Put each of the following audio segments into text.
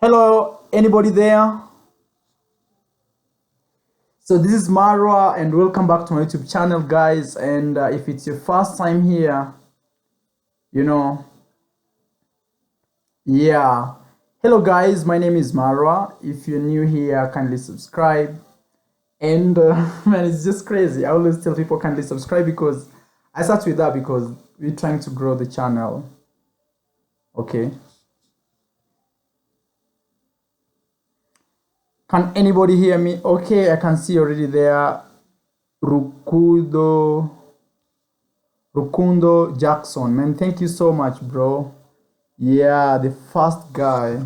Hello, anybody there? So this is Marwa, and welcome back to my YouTube channel, guys. And if it's your first time here, you know, yeah. Hello, guys. My name is Marwa. If you're new here, kindly subscribe. And man, it's just crazy. I always tell people kindly subscribe because I start with that because we're trying to grow the channel. Okay. Can anybody hear me? Okay, I can see already there. Rukudo Rukundo Jackson, man, thank you so much, bro. Yeah, the first guy.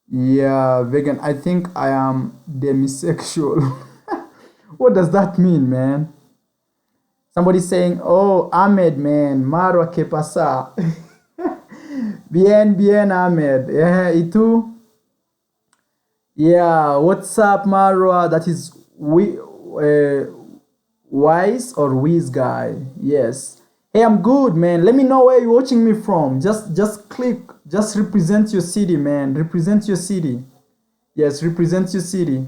Yeah, vegan. I think I am demisexual. What does that mean, man? Somebody saying, "Oh, Ahmed, man, Marwa que pasa?" Bien, bien, Ahmed. Yeah, y tú? Yeah, what's up, Marwa? That is Wise or Wiz guy. Yes. Hey, I'm good, man. Let me know where you're watching me from. Just click. Just represent your city, man. Represent your city. Yes, represent your city.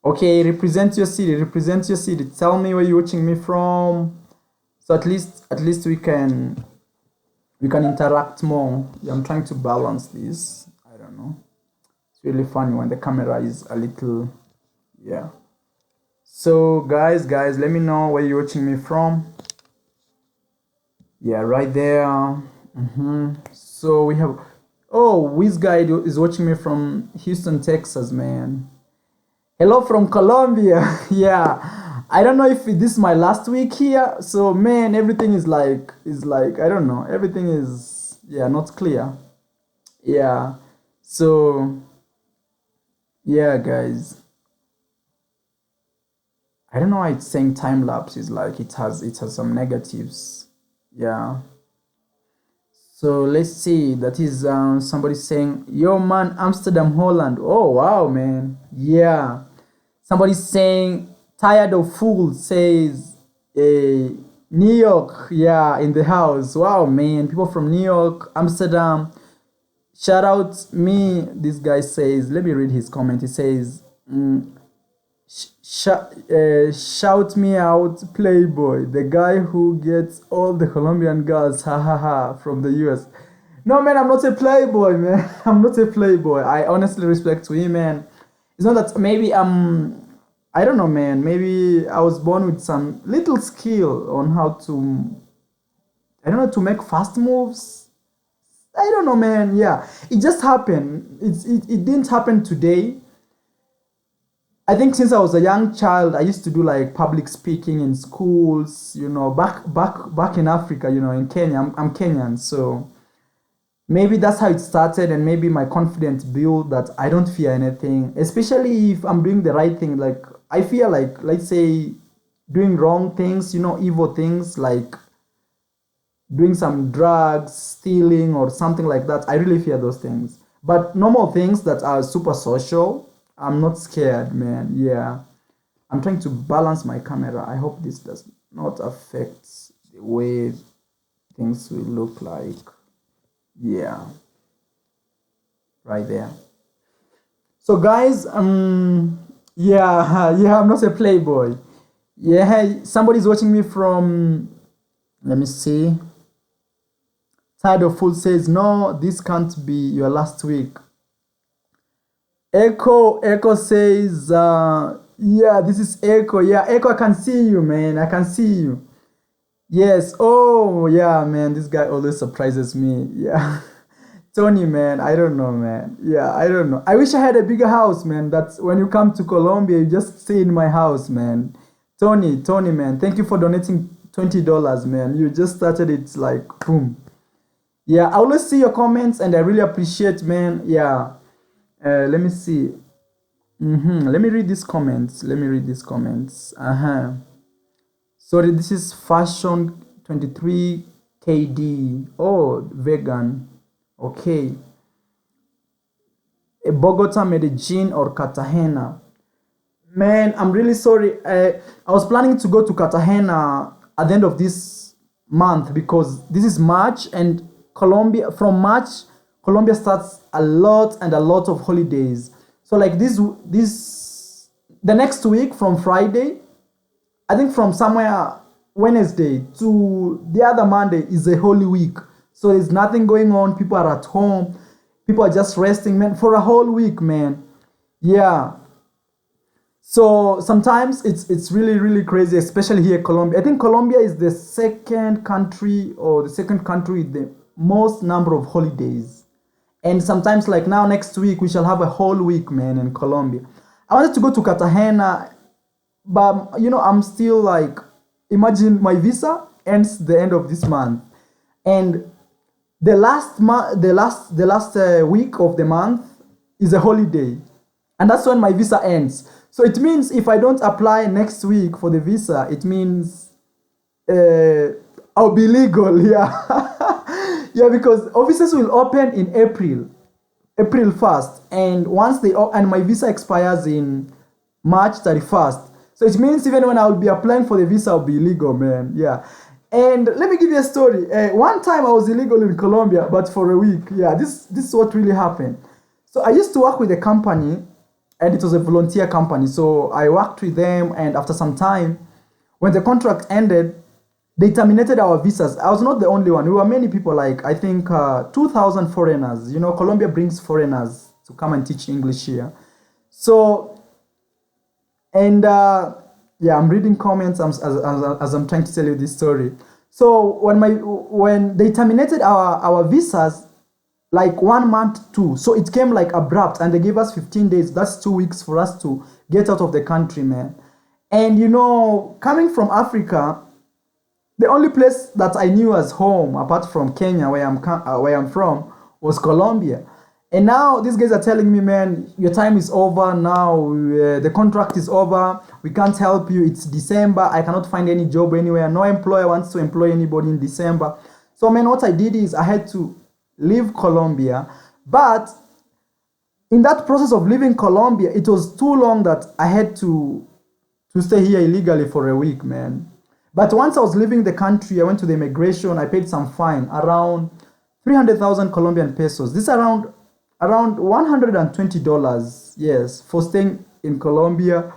Okay, represent your city. Represent your city. Tell me where you're watching me from. So at least we can interact more. Yeah, I'm trying to balance this. I don't know. It's really funny when the camera is a little, yeah. So guys, let me know where you're watching me from. Yeah, right there. So we have, oh, this guy is watching me from Houston, Texas, man. Hello from Colombia. Yeah, I don't know if this is my last week here. So man, everything is like I don't know. Everything is, yeah, not clear. Yeah. So yeah, guys. I don't know why it's saying time lapse is like it has some negatives. Yeah. So let's see. That is somebody saying, "Yo, man, Amsterdam, Holland." Oh wow, man. Yeah. Somebody saying, "Tired of fools," says, New York. Yeah, in the house. Wow, man. People from New York, Amsterdam. Shout out me. This guy says. Let me read his comment. He says, shout me out, Playboy, the guy who gets all the Colombian girls, ha ha ha, from the US. No, man, I'm not a Playboy, man. I'm not a Playboy. I honestly respect women. It's not that maybe I don't know, man. Maybe I was born with some little skill on how to, I don't know, to make fast moves. I don't know, man. Yeah, it just happened. It didn't happen today. I think since I was a young child, I used to do like public speaking in schools. Back in Africa. In Kenya. I'm Kenyan, so maybe that's how it started, and maybe my confidence built that I don't fear anything, especially if I'm doing the right thing. Like I fear, like let's say, doing wrong things. Evil things like doing some drugs, stealing, or something like that. I really fear those things. But normal things that are super social, I'm not scared, man. Yeah. I'm trying to balance my camera. I hope this does not affect the way things will look like. Yeah. Right there. So guys, yeah, yeah, I'm not a playboy. Yeah, somebody's watching me from, let me see. Tired of Fool says, no, this can't be your last week. Echo says, yeah, this is Echo. Yeah, Echo, I can see you, man. I can see you. Yes. Oh, yeah, man. This guy always surprises me. Yeah. Tony, man. I don't know, man. Yeah, I don't know. I wish I had a bigger house, man. That's when you come to Colombia, you just stay in my house, man. Tony, man. Thank you for donating $20, man. You just started it like boom. Yeah, I always see your comments and I really appreciate, man. Yeah. Let me see. Let me read these comments. Sorry, this is Fashion 23 KD. Oh, vegan. Okay. Bogota, Medellin, or Cartagena. Man, I'm really sorry. I was planning to go to Cartagena at the end of this month because this is March, and Colombia, from March Colombia starts a lot and a lot of holidays. So like this the next week from Friday, I think from somewhere Wednesday to the other Monday is a holy week. So there's nothing going on. People are at home. People are just resting, man, for a whole week, man. Yeah. So sometimes it's really really crazy, especially here in Colombia. I think Colombia is the second country or the second country with the most number of holidays. And sometimes like now next week we shall have a whole week, man, in Colombia. I wanted to go to Cartagena, but I'm still like, imagine my visa ends the end of this month, and the last week of the month is a holiday, and that's when my visa ends. So it means if I don't apply next week for the visa, it means uh, I'll be legal. Yeah. Yeah, because offices will open in April 1st, and once and my visa expires in March 31st. So it means even when I will be applying for the visa, I'll be illegal, man. Yeah. And let me give you a story. One time I was illegal in Colombia, but for a week. Yeah, this is what really happened. So I used to work with a company, and it was a volunteer company. So I worked with them, and after some time, when the contract ended, they terminated our visas. I was not the only one. We were many people, like I think 2,000 foreigners. Colombia brings foreigners to come and teach English here. So, and yeah, I'm reading comments as I'm trying to tell you this story. So when they terminated our visas, like 1 month too, so it came like abrupt, and they gave us 15 days. That's 2 weeks for us to get out of the country, man. And coming from Africa, the only place that I knew as home, apart from Kenya, where I'm from, was Colombia. And now these guys are telling me, man, your time is over now. The contract is over. We can't help you. It's December. I cannot find any job anywhere. No employer wants to employ anybody in December. So, man, what I did is I had to leave Colombia. But in that process of leaving Colombia, it was too long that I had to stay here illegally for a week, man. But once I was leaving the country, I went to the immigration. I paid some fine, around 300,000 Colombian pesos. This is around $120. Yes, for staying in Colombia.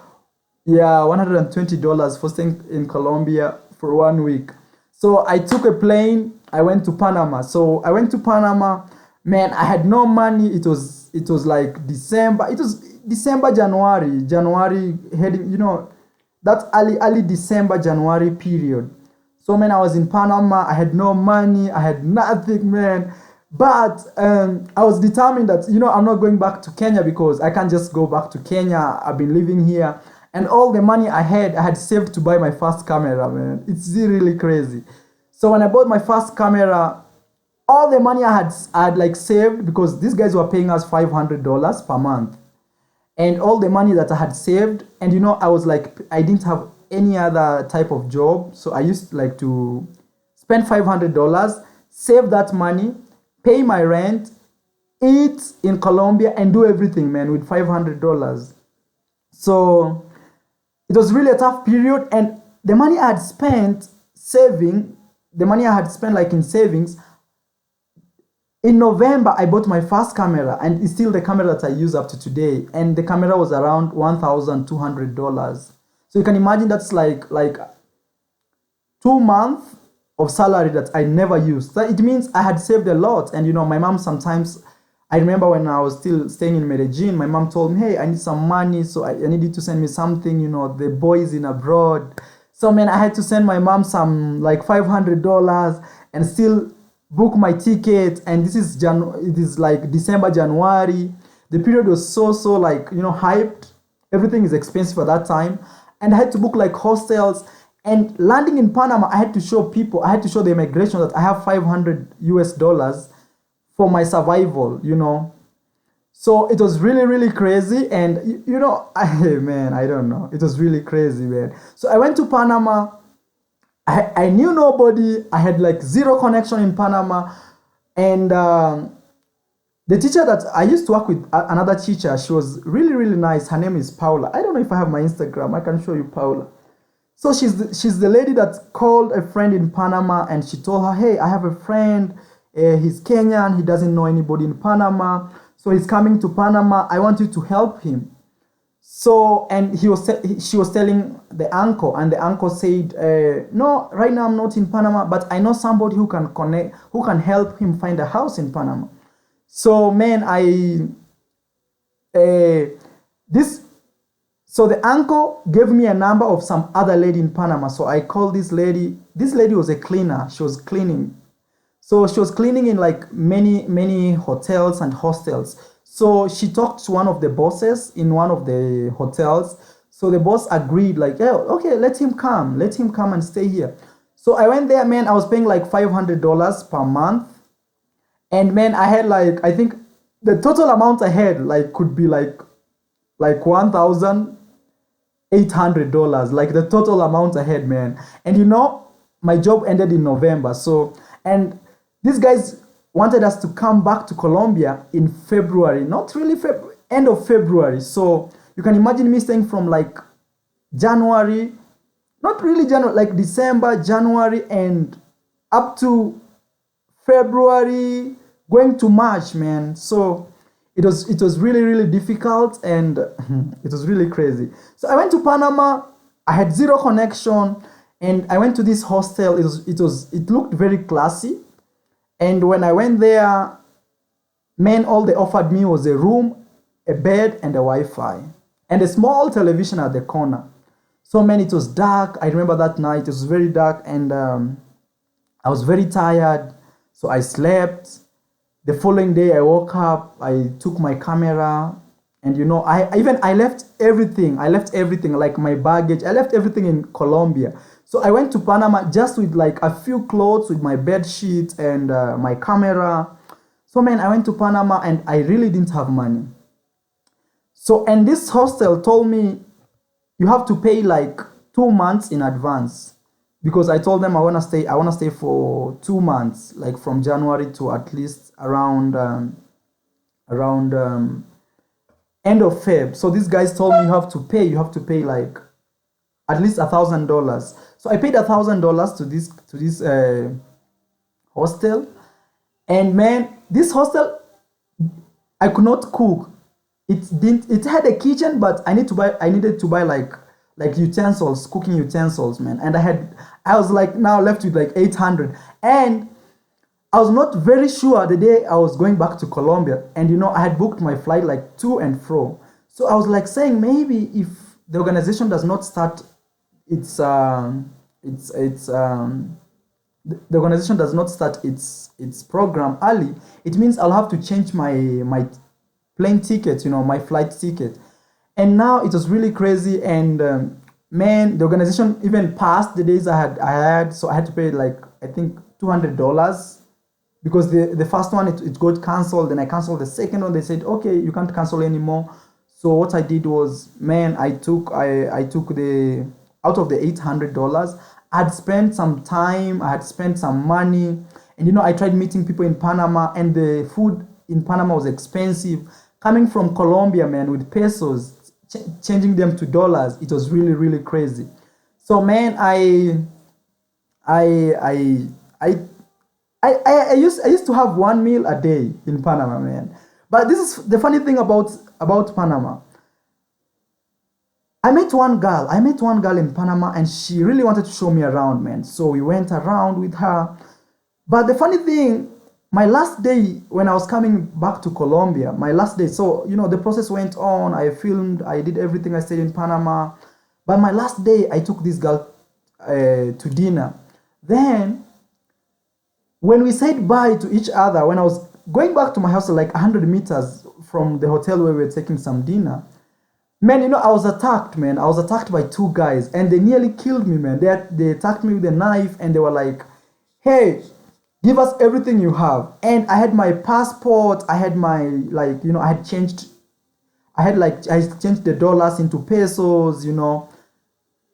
Yeah, $120 for staying in Colombia for 1 week. So I took a plane. I went to Panama. So I went to Panama. Man, I had no money. It was like December. It was December, January heading. That early December, January period. So, man, I was in Panama. I had no money. I had nothing, man. But I was determined that, I'm not going back to Kenya, because I can't just go back to Kenya. I've been living here. And all the money I had saved to buy my first camera, man. It's really crazy. So when I bought my first camera, all the money I had like saved, because these guys were paying us $500 per month. And all the money that I had saved, and I was like, I didn't have any other type of job, so I used like to spend $500, save that money, pay my rent, eat in Colombia, and do everything, man, with $500. So it was really a tough period, and the money I had spent like in savings. In November, I bought my first camera, and it's still the camera that I use up to today. And the camera was around $1,200. So you can imagine that's like 2 months of salary that I never used. So it means I had saved a lot. And my mom sometimes, I remember when I was still staying in Medellin, my mom told me, hey, I need some money, so I needed to send me something, the boys in abroad. So, man, I had to send my mom some like $500 and still book my ticket. And it is like December, January. The period was so like, hyped. Everything is expensive at that time. And I had to book like hostels. And landing in Panama, I had to show the immigration that I have $500 for my survival, So it was really, really crazy. And, I don't know. It was really crazy, man. So I went to Panama. I knew nobody. I had like zero connection in Panama. And the teacher that I used to work with, another teacher, she was really, really nice. Her name is Paula. I don't know if I have my Instagram. I can show you Paula. So she's the lady that called a friend in Panama, and she told her, hey, I have a friend He's Kenyan. He doesn't know anybody in Panama. So he's coming to Panama. I want you to help him. So, and she was telling the uncle, and the uncle said, no, right now I'm not in Panama, but I know somebody who can connect, who can help him find a house in Panama. So, man, this, so the uncle gave me a number of some other lady in Panama. So I called this lady. This lady was a cleaner. She was cleaning. So she was cleaning in like many hotels and hostels. So she talked to one of the bosses in one of the hotels. So the boss agreed, like, yeah, okay, let him come and stay here. So I went there, man. I was paying like $500 per month, and man, I had like, I think the total amount I had like could be like $1,800, like the total amount I had, man. And you know, my job ended in November. So, and these guys wanted us to come back to Colombia in February, not really end of February. So you can imagine me staying from like January, not really January, like December, January, and up to February, going to March, man. So it was really difficult, and it was really crazy. So I went to Panama. I had zero connection, and I went to this hostel. It looked very classy. And when I went there, man, all they offered me was a room, a bed, and a Wi-Fi, and a small television at the corner. So, man, it was dark. I remember that night. It was very dark, and I was very tired. So I slept. The following day, I woke up. I took my camera, and you know, I left everything. I left everything, like my baggage. I left everything in Colombia. So I went to Panama just with like a few clothes, with my bed sheet and my camera. So, man, I went to Panama, and I really didn't have money. So, and this hostel told me you have to pay like 2 months in advance, because I told them I want to stay for 2 months, like from January to at least around end of Feb. So these guys told me you have to pay like at least $1,000. So I paid $1,000 to this hostel, and man, this hostel, I could not cook. It had a kitchen, but I needed to buy like utensils, cooking utensils, man. And I was like now left with like 800, and I was not very sure the day I was going back to Colombia, and you know, I had booked my flight like to and fro. So I was like saying, maybe if the organization does not start its the organization does not start its program early, it means I'll have to change my plane ticket, you know, my flight ticket. And now it was really crazy, and man, the organization even passed the days I had, so I had to pay like I think $200, because the first one it got cancelled. Then I canceled the second one. They said, okay, you can't cancel anymore. So what I did was, man, I took the out of the $800. I'd spent some time, I had spent some money, and you know, I tried meeting people in Panama, and the food in Panama was expensive. Coming from Colombia, man, with pesos, changing them to dollars, it was really crazy. So, man, I used to have one meal a day in Panama, man. But this is the funny thing about Panama. I met one girl in Panama, and she really wanted to show me around, man. So we went around with her. But the funny thing, my last day when I was coming back to Colombia, my last day, so you know, the process went on. I filmed, I did everything. I stayed in Panama. But my last day, I took this girl to dinner. Then, when we said bye to each other, when I was going back to my house, like 100 meters from the hotel where we were taking some dinner, man, you know, I was attacked, man. I was attacked by two guys, and they nearly killed me, man. They attacked me with a knife, and they were like, hey, give us everything you have. And I had my passport, I had my, like, you know, I changed the dollars into pesos, you know,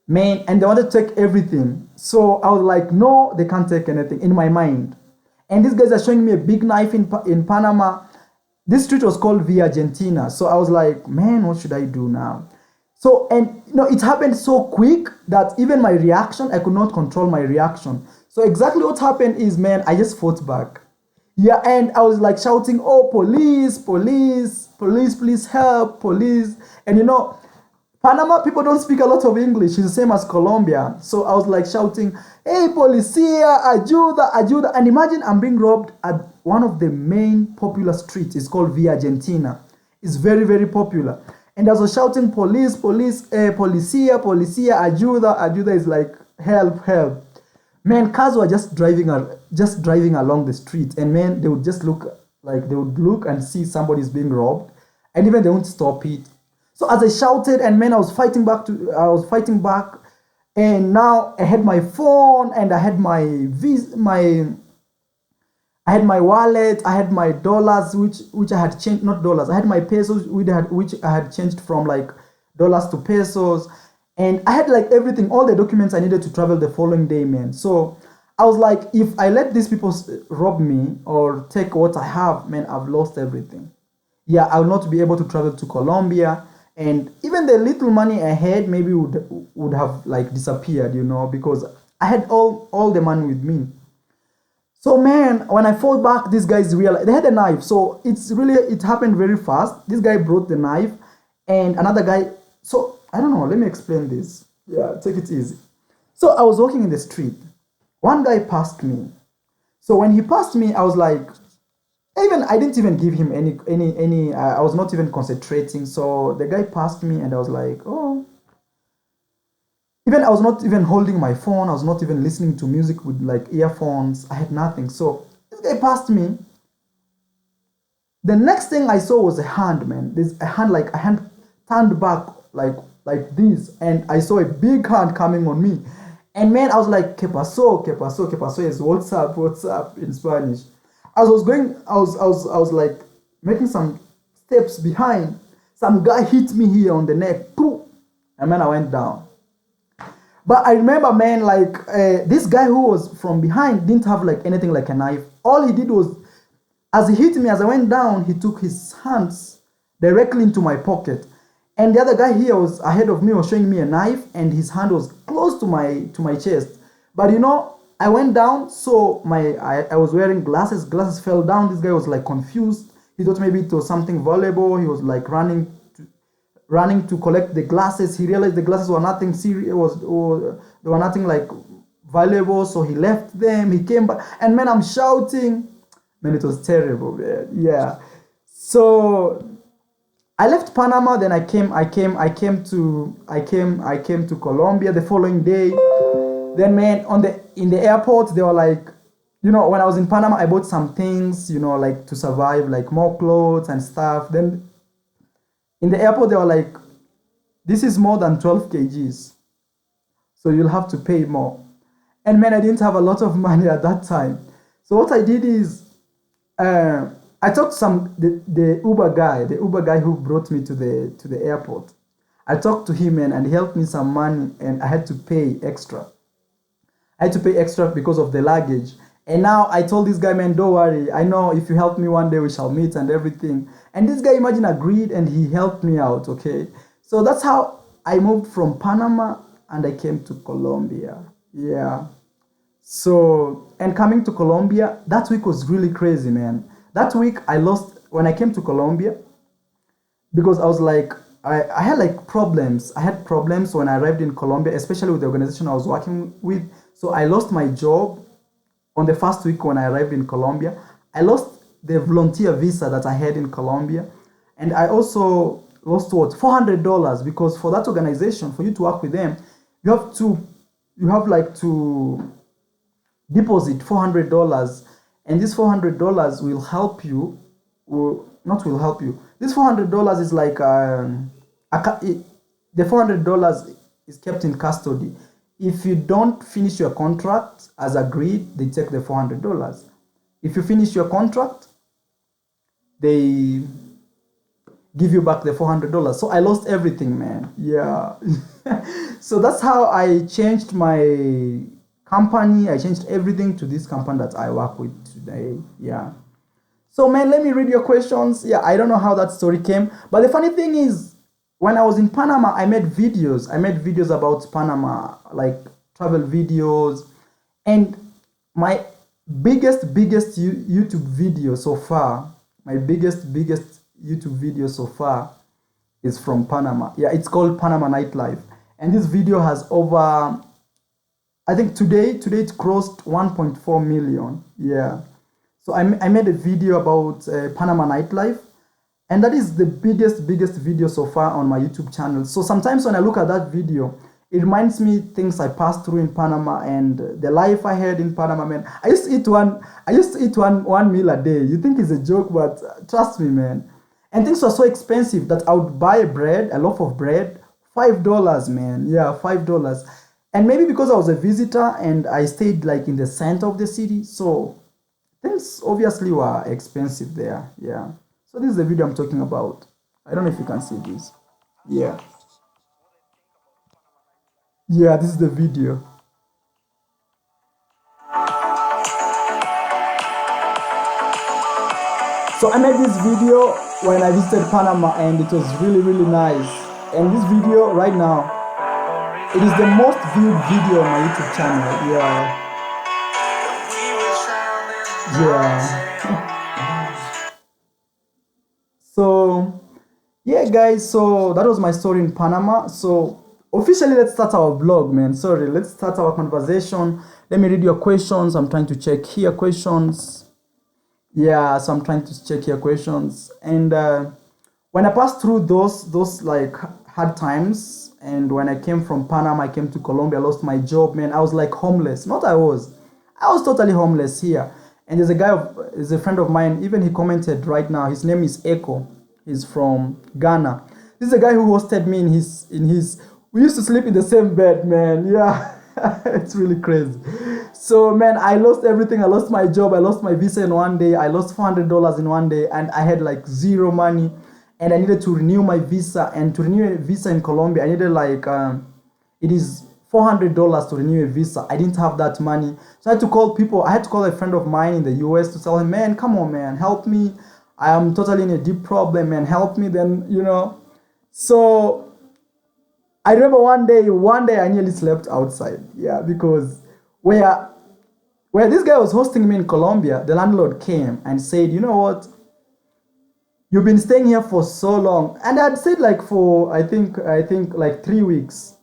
man, and they wanted to take everything. So I was like, no, they can't take anything, in my mind. And these guys are showing me a big knife in Panama. This street was called Via Argentina. So I was like, man, what should I do now? So, and you know, it happened so quick that even my reaction, I could not control my reaction. So exactly what happened is, man, I just fought back. Yeah, and I was like shouting, "Oh, police, police, police, please help, police!" And Panama people don't speak a lot of English. It's the same as Colombia. So I was like shouting, "Hey, policia, ayuda, ayuda!" And imagine I'm being robbed at one of the main popular streets. It's called Via Argentina. It's very, very popular. And I was shouting, "Police, police, policia, policia, ayuda, ayuda!" Is like help, help. Man, cars were just driving along the street, and man, they would just look like they would look and see somebody's being robbed, and even they won't stop it. So as I shouted, and man, I was fighting back, and now I had my phone, and I had I had my wallet, I had my dollars, which I had changed, not dollars. I had my pesos, which I had changed from like dollars to pesos, and I had like everything, all the documents I needed to travel the following day, man. So I was like, if I let these people rob me or take what I have, man, I've lost everything. Yeah, I will not be able to travel to Colombia, and even the little money I had maybe would have like disappeared, because I had all the money with me. So man, when I fought back, these guys realized they had a knife. So it happened very fast. This guy brought the knife, and another guy. So I don't know. Let me explain this. Yeah, take it easy. So I was walking in the street. One guy passed me. So when he passed me, I was like, even I didn't even give him any. I was not even concentrating. So the guy passed me, and I was like, oh. Even I was not even holding my phone. I was not even listening to music with like earphones. I had nothing. So this guy passed me. The next thing I saw was a hand, man. There's a hand turned back like this, and I saw a big hand coming on me. And man, I was like, "Que pasó? Que pasó? Que pasó?" Is what's up? What's up in Spanish? As I was going, I was like making some steps behind. Some guy hit me here on the neck. Poof! And man, I went down. But I remember, man, like this guy who was from behind didn't have like anything like a knife. All he did was, as he hit me, as I went down, he took his hands directly into my pocket. And the other guy here was ahead of me, was showing me a knife, and his hand was close to my chest. But I went down, so I was wearing glasses. Glasses fell down. This guy was like confused. He thought maybe it was something valuable. He was like running to collect the glasses. He realized the glasses were nothing serious, they were nothing like valuable, so he left them. He came back, and man, I'm shouting. Man, it was terrible, man. Yeah. So I left Panama, then I came to Colombia the following day. Then man, in the airport, they were like, when I was in Panama, I bought some things, like to survive, like more clothes and stuff. Then in the airport, they were like, this is more than 12 kgs. So you'll have to pay more. And man, I didn't have a lot of money at that time. So what I did is, I talked to the Uber guy who brought me to the airport. I talked to him, and he helped me some money, and I had to pay extra. I had to pay extra because of the luggage. And now I told this guy, man, don't worry. I know if you help me one day, we shall meet and everything. And this guy, imagine, agreed, and he helped me out, okay? So that's how I moved from Panama, and I came to Colombia. Yeah. So, and coming to Colombia, that week was really crazy, man. That week when I came to Colombia, because I was like, I had like problems. I had problems when I arrived in Colombia, especially with the organization I was working with. So I lost my job on the first week when I arrived in Colombia. I lost the volunteer visa that I had in Colombia. And I also lost $400, because for that organization, for you to work with them, you have like to deposit $400, and this $400 will help you, or not will help you. This $400 is like the $400 is kept in custody. If you don't finish your contract as agreed, they take the $400. If you finish your contract, they give you back the $400. So I lost everything, man. Yeah. So that's how I changed my company. I changed everything to this company that I work with today. Yeah. So man, let me read your questions. Yeah, I don't know how that story came, but the funny thing is, when I was in Panama, I made videos. I made videos about Panama, like travel videos, and my biggest YouTube video so far, my biggest YouTube video so far is from Panama. Yeah, it's called Panama Nightlife. And this video has over, I think today it crossed 1.4 million. Yeah. So I made a video about Panama Nightlife. And that is the biggest video so far on my YouTube channel. So sometimes when I look at that video, it reminds me things I passed through in Panama and the life I had in Panama, man. I used to eat one meal a day. You think it's a joke, but trust me, man. And things were so expensive that I would buy a loaf of bread, $5, man. Yeah, $5. And maybe because I was a visitor and I stayed like in the center of the city, so things obviously were expensive there. Yeah. So this is the video I'm talking about. I don't know if you can see this. Yeah. Yeah, this is the video. So I made this video when I visited Panama and it was really nice. And this video right now, it is the most viewed video on my YouTube channel. Yeah. Yeah. So yeah, guys, so that was my story in Panama. So officially, let's start our vlog, man. Sorry, let's start our conversation. Let me read your questions. I'm trying to check here questions. Yeah, so I'm trying to check here questions. And when I passed through those like hard times, and when I came from Panama, I came to Colombia, I lost my job, man. I was like homeless. I was totally homeless here. And there's a friend of mine, even he commented right now. His name is Echo. He's from Ghana. This is a guy who hosted me in his. We used to sleep in the same bed, man. Yeah, it's really crazy. So, man, I lost everything. I lost my job. I lost my visa in one day. I lost $400 in one day, and I had like zero money. And I needed to renew my visa. And to renew a visa in Colombia, I needed like it is $400 to renew a visa. I didn't have that money, so I had to call people. I had to call a friend of mine in the US to tell him, man, come on, man, help me. I am totally in a deep problem, man. Help me. Then, So I remember one day I nearly slept outside. Yeah, because where this guy was hosting me in Colombia, the landlord came and said, you know what? You've been staying here for so long. And I'd stayed like for, I think like 3 weeks.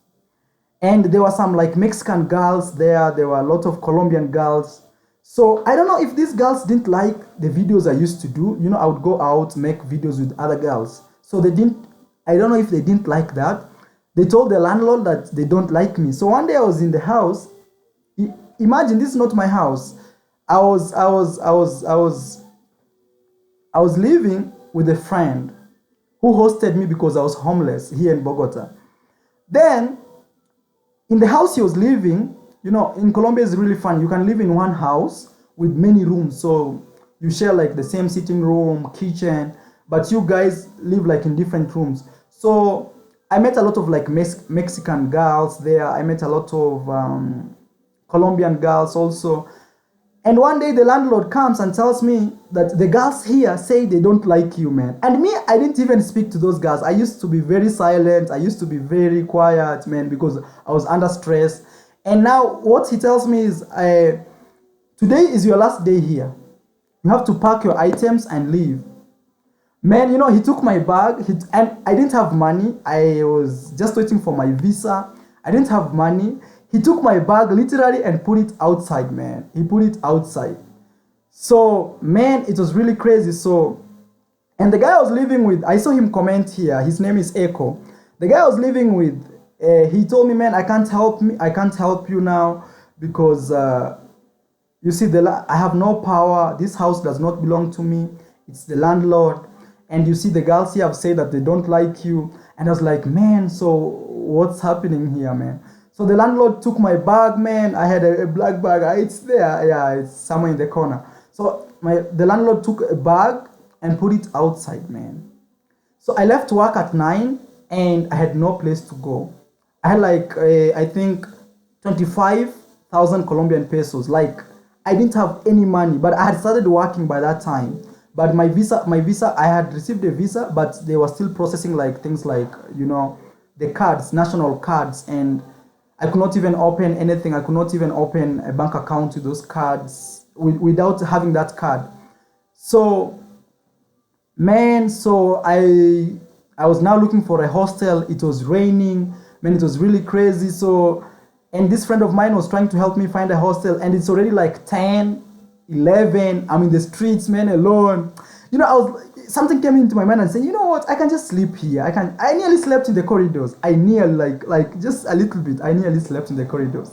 And there were some like Mexican girls there. There were a lot of Colombian girls. So I don't know if these girls didn't like the videos I used to do. I would go out, make videos with other girls. So I don't know if they didn't like that. They told the landlord that they don't like me. So one day I was in the house. Imagine, this is not my house. I was living with a friend who hosted me because I was homeless here in Bogota. Then in the house he was living, in Colombia is really fun. You can live in one house with many rooms. So you share like the same sitting room, kitchen, but you guys live like in different rooms. So I met a lot of like Mexican girls there. I met a lot of Colombian girls also. And one day the landlord comes and tells me that the girls here say they don't like you, man. And me, I didn't even speak to those girls. I used to be very silent. I used to be very quiet, man, because I was under stress. And now what he tells me is, today is your last day here. You have to pack your items and leave. Man, he took my bag, and I didn't have money. I was just waiting for my visa. I didn't have money. He took my bag literally and put it outside, man. He put it outside. So, man, it was really crazy. So, and the guy I was living with, I saw him comment here. His name is Echo. The guy I was living with, he told me, man, I can't help you now because you see, I have no power. This house does not belong to me. It's the landlord. And you see, the girls here have said that they don't like you. And I was like, man, so what's happening here, man? So the landlord took my bag, man. I had a black bag. It's there. Yeah, it's somewhere in the corner. So the landlord took a bag and put it outside, man. So I left work at 9 and I had no place to go. I had like, I think 25,000 Colombian pesos. Like, I didn't have any money, but I had started working by that time. But my visa, I had received a visa, but they were still processing like things like, the cards, national cards, and I could not even open anything. I could not even open a bank account with those cards without having that card. So man, so I was now looking for a hostel. It was raining, man, it was really crazy. So, and this friend of mine was trying to help me find a hostel, and it's already like 10, 11. I'm in the streets, man, alone. Something came into my mind and said, you know what, I can just sleep here. I nearly slept in the corridors. I nearly, like just a little bit, I nearly slept in the corridors.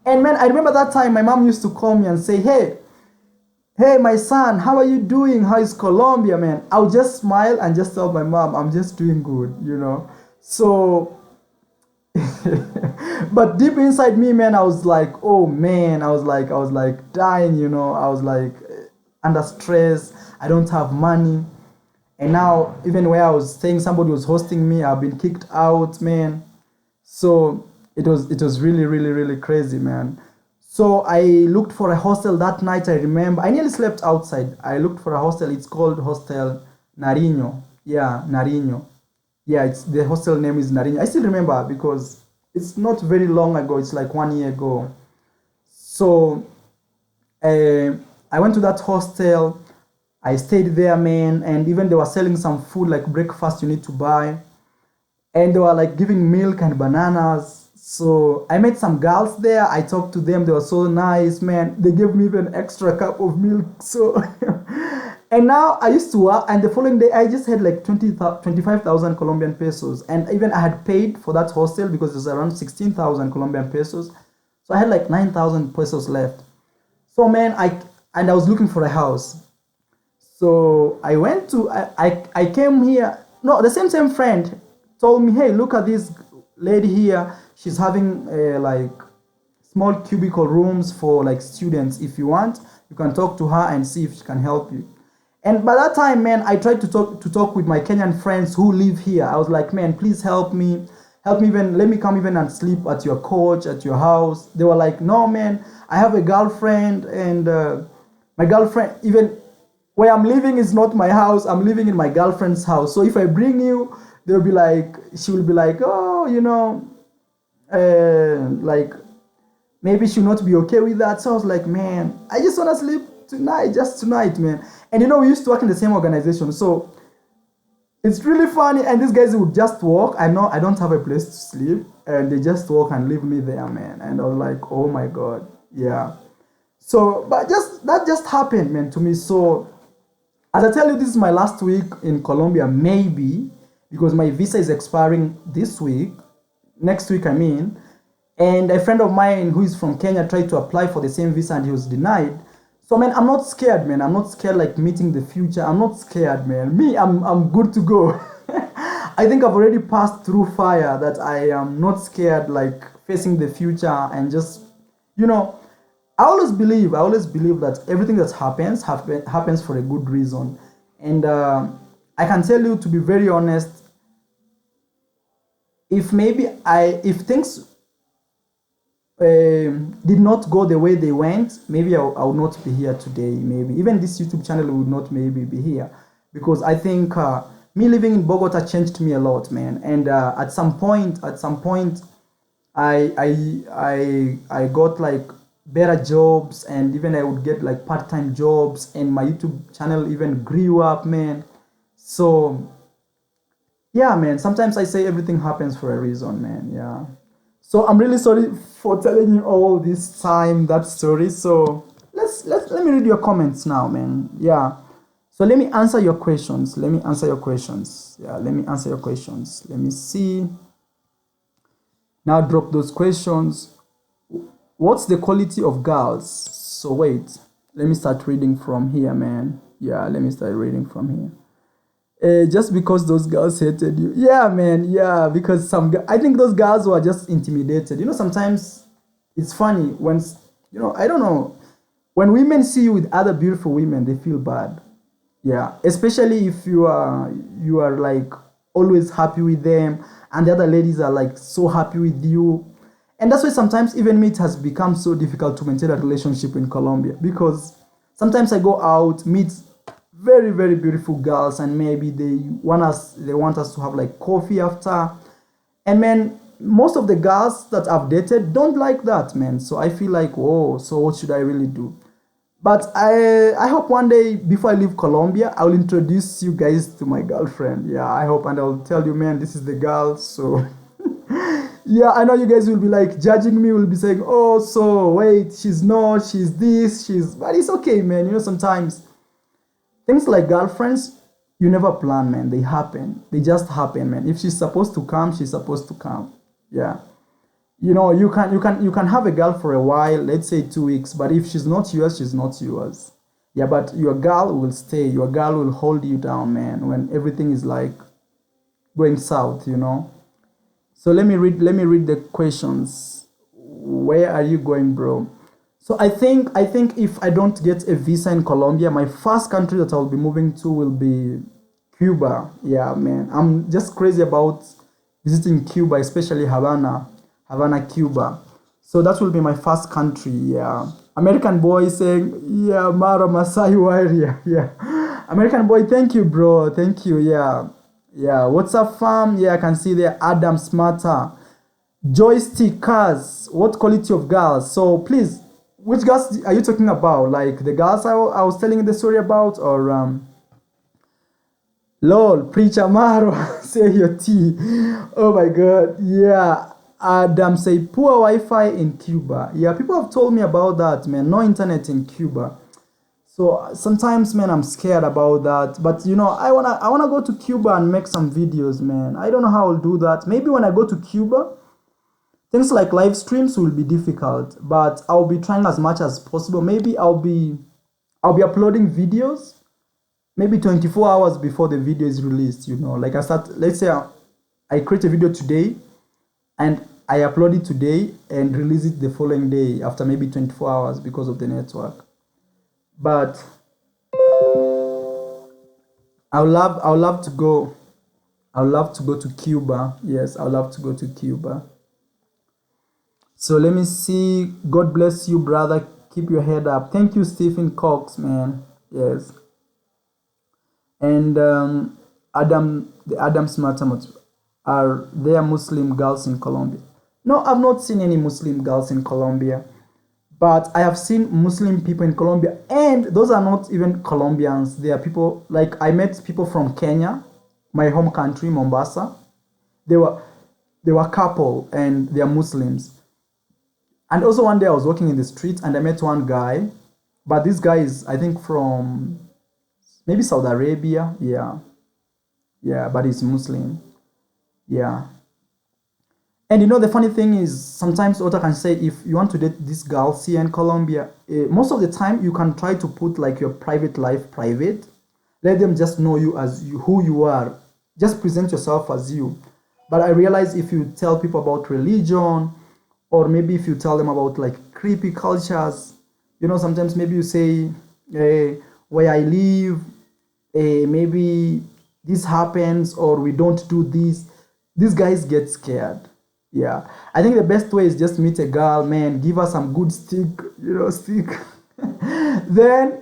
And man, I remember that time my mom used to call me and say, hey, my son, how are you doing? How is Colombia, man? I'll just smile and just tell my mom, I'm just doing good. So, but deep inside me, man, I was like, oh man, I was like dying. I was like under stress. I don't have money. And now, even where I was staying, somebody was hosting me. I've been kicked out, man. So it was really, really, really crazy, man. So I looked for a hostel that night. I remember I nearly slept outside. I looked for a hostel. It's called Hostel Nariño. Yeah, Nariño. Yeah, it's the hostel name is Nariño. I still remember because it's not very long ago. It's like 1 year ago. So uh, I went to that hostel. I stayed there, man, and even they were selling some food like breakfast you need to buy, and they were like giving milk and bananas. So I met some girls there. I talked to them. They were so nice, man. They gave me even extra cup of milk. So, and now I used to work, and the following day I just had like 25,000 Colombian pesos, and even I had paid for that hostel because it was around 16,000 Colombian pesos. So I had like 9,000 pesos left. So man, I was looking for a house. So I came here. No, the same friend told me, hey, look at this lady here. She's having like small cubicle rooms for like students. If you want, you can talk to her and see if she can help you. And by that time, man, I tried to talk with my Kenyan friends who live here. I was like, man, please help me. Help me, even let me come even and sleep at your couch, at your house. They were like, no, man, I have a girlfriend, and my girlfriend, even where I'm living is not my house. I'm living in my girlfriend's house. So if I bring you, she will be like, oh, like maybe she'll not be okay with that. So I was like, man, I just want to sleep tonight, just tonight, man. And we used to work in the same organization. So it's really funny. And these guys would just walk. I know I don't have a place to sleep, and they just walk and leave me there, man. And I was like, oh my God, yeah. So, but that just happened, man, to me. So, as I tell you, this is my last week in Colombia, maybe, because my visa is expiring this week, next week, I mean. And a friend of mine who is from Kenya tried to apply for the same visa and he was denied. So, man, I'm not scared, man. I'm not scared like meeting the future. I'm not scared, man. I'm good to go. I think I've already passed through fire, that I am not scared like facing the future, and just, you know, I always believe that everything that happens for a good reason. And I can tell you, to be very honest, if things did not go the way they went, maybe I would not be here today. Maybe even this YouTube channel would not maybe be here, because I think me living in Bogota changed me a lot, man. And at some point, I got like better jobs, and even I would get like part-time jobs, and my YouTube channel even grew up, man. So yeah, man, sometimes I say everything happens for a reason, man. Yeah. So I'm really sorry for telling you all this time that story. So let me read your comments now, man. Yeah. So let me answer your questions. Yeah, let me answer your questions. Let me see. Now drop those questions. What's the quality of girls? So wait, let me start reading from here, man. Yeah, let me start reading from here. Just because those girls hated you. Yeah, man. Yeah, because I think those girls were just intimidated. Sometimes it's funny when, I don't know, when women see you with other beautiful women, they feel bad. Yeah, especially if you are like always happy with them, and the other ladies are like so happy with you. And that's why sometimes even me, it has become so difficult to maintain a relationship in Colombia, because sometimes I go out, meet very, very beautiful girls, and maybe they want us to have like coffee after. And man, most of the girls that I've dated don't like that, man. So I feel like, whoa, so what should I really do? But I hope one day before I leave Colombia, I'll introduce you guys to my girlfriend. Yeah, I hope, and I'll tell you, man, this is the girl. So yeah, I know you guys will be like judging me, will be saying, oh, so wait, she's not, she's this, she's, but it's okay, man. You know, sometimes things like girlfriends, you never plan, man. They happen. They just happen, man. If she's supposed to come, she's supposed to come. Yeah. You know, you can have a girl for a while, let's say 2 weeks, but if she's not yours, she's not yours. Yeah, but your girl will stay. Your girl will hold you down, man, when everything is like going south, you know. So let me read the questions. Where are you going, bro? So I think if I don't get a visa in Colombia, my first country that I'll be moving to will be Cuba. Yeah, man. I'm just crazy about visiting Cuba, especially Havana, Cuba. So that will be my first country. Yeah. American boy saying, yeah, Mara Masai Warrior. Yeah. American boy, thank you, bro. Thank you. Yeah. Yeah. What's up, fam? Yeah, I can see there Adam Smarter. Joystick cars. What quality of girls? So please, which girls are you talking about? Like the girls I was telling the story about, or lol, preacher Maro, say your tea. Oh my god, yeah. Adam say poor Wi-Fi in Cuba. Yeah, people have told me about that, man. No internet in Cuba. So sometimes, man, I'm scared about that. But you know, I wanna go to Cuba and make some videos, man. I don't know how I'll do that. Maybe when I go to Cuba, things like live streams will be difficult, but I'll be trying as much as possible. Maybe I'll be uploading videos maybe 24 hours before the video is released, you know. Like let's say I create a video today and I upload it today and release it the following day after maybe 24 hours because of the network. But I would love to go. I would love to go to Cuba. Yes, I would love to go to Cuba. So let me see. God bless you, brother. Keep your head up. Thank you, Stephen Cox, man. Yes. And the Adams Matamot, are there Muslim girls in Colombia? No, I've not seen any Muslim girls in Colombia, but I have seen Muslim people in Colombia, and those are not even Colombians. They are people like I met people from Kenya, my home country, Mombasa. They were they were a couple and they are Muslims. And also one day I was walking in the street and I met one guy, but this guy is I think from maybe Saudi Arabia. Yeah, yeah, but he's Muslim. Yeah. And you know the funny thing is sometimes what I can say, if you want to date this girl here in Colombia, most of the time you can try to put like your private life private. Let them just know you as you, who you are. Just present yourself as you. But I realize if you tell people about religion, or maybe if you tell them about like creepy cultures, you know, sometimes maybe you say, where I live, maybe this happens, or we don't do this. These guys get scared. Yeah, I think the best way is just meet a girl, man, give her some good stick, you know, stick. Then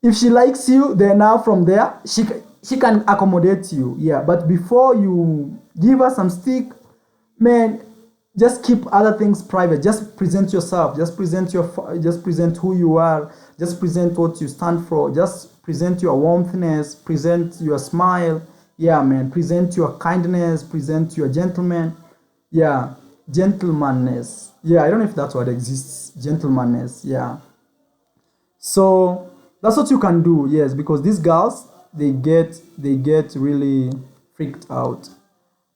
if she likes you, then now from there she can accommodate you. Yeah, but before you give her some stick, man, just keep other things private. Just present yourself. Just present who you are. Just present what you stand for. Just present your warmthness. Present your smile. Yeah, man. Present your kindness. Present your gentleman. Yeah, gentlemanness. Yeah, I don't know if that word exists. Gentlemanness. Yeah. So that's what you can do. Yes, because these girls they get really freaked out.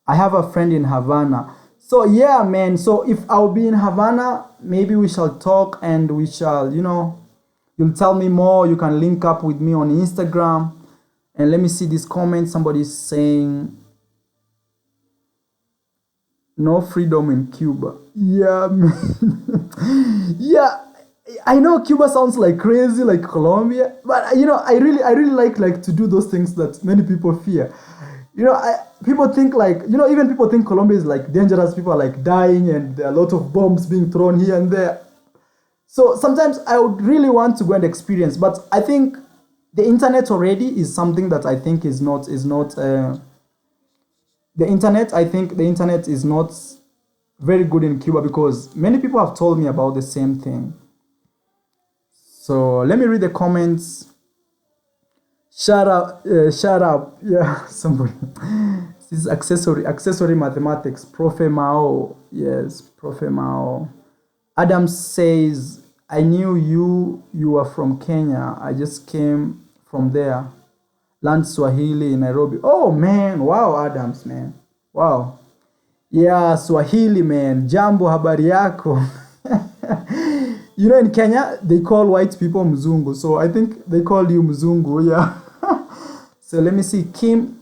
I have a friend in Havana. So yeah, man. So if I'll be in Havana, maybe we shall talk and we shall, you'll tell me more. You can link up with me on Instagram. And let me see this comment. Somebody's saying no freedom in Cuba. Yeah, man. Yeah, I know Cuba sounds like crazy, like Colombia, but I really like to do those things that many people fear. People think like, even people think Colombia is like dangerous. People are like dying and there are a lot of bombs being thrown here and there. So sometimes I would really want to go and experience, but I think the internet already is something that I think is not the internet. I think the internet is not very good in Cuba because many people have told me about the same thing. So let me read the comments. Shut up. Yeah, somebody. This is accessory mathematics. Prof. Mao. Yes, Prof. Mao. Adam says, I knew you were from Kenya. I just came from there. Learned Swahili in Nairobi. Oh man, wow, Adams, man. Wow. Yeah, Swahili, man. Jambo, habari yako. You know, in Kenya, they call white people Mzungu. So I think they call you Mzungu, yeah. So let me see. Kim.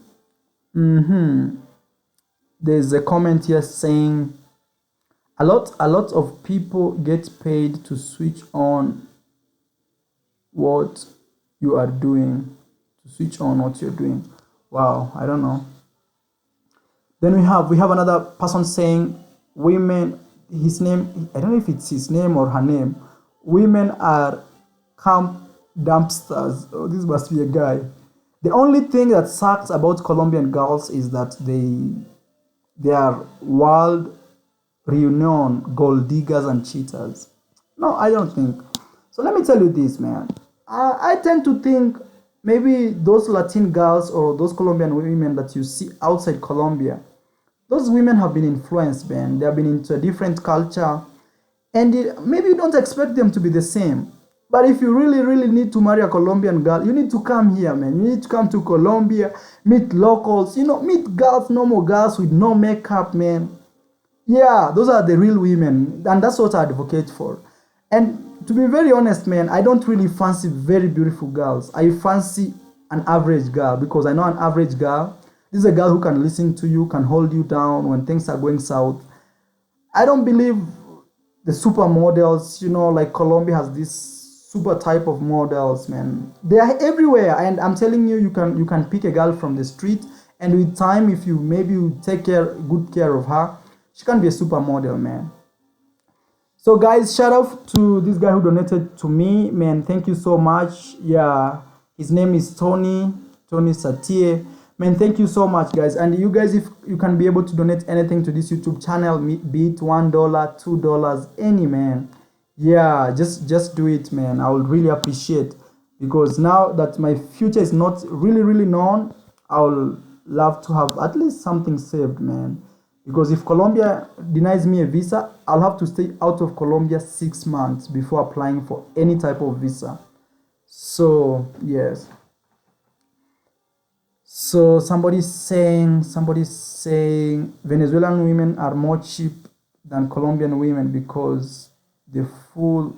There's a comment here saying, a lot of people get paid to switch on what you are doing. To switch on what you're doing. Wow, I don't know. Then we have another person saying, women, his name, I don't know if it's his name or her name. Women are camp dumpsters. Oh, this must be a guy. The only thing that sucks about Colombian girls is that they are world renowned gold diggers and cheaters. No, I don't think. So let me tell you this, man. I tend to think maybe those Latin girls or those Colombian women that you see outside Colombia, those women have been influenced, man. They have been into a different culture. And maybe you don't expect them to be the same. But if you really, really need to marry a Colombian girl, you need to come here, man. You need to come to Colombia, meet locals, meet girls, normal girls with no makeup, man. Yeah, those are the real women. And that's what I advocate for. And to be very honest, man, I don't really fancy very beautiful girls. I fancy an average girl because I know an average girl. This is a girl who can listen to you, can hold you down when things are going south. I don't believe the supermodels, like Colombia has this super type of models, man. They are everywhere, and I'm telling you, you can pick a girl from the street, and with time, if you take good care of her, she can be a supermodel, man. So guys, shout out to this guy who donated to me, man. Thank you so much. Yeah, his name is Tony Satie. Man, thank you so much, guys. And you guys, if you can be able to donate anything to this YouTube channel, be it $1, $2, any, man. Yeah, just do it, man. I would really appreciate, because now that my future is not really, really known, I would love to have at least something saved, man. Because if Colombia denies me a visa, I'll have to stay out of Colombia 6 months before applying for any type of visa. So, yes. So somebody's saying Venezuelan women are more cheap than Colombian women because the full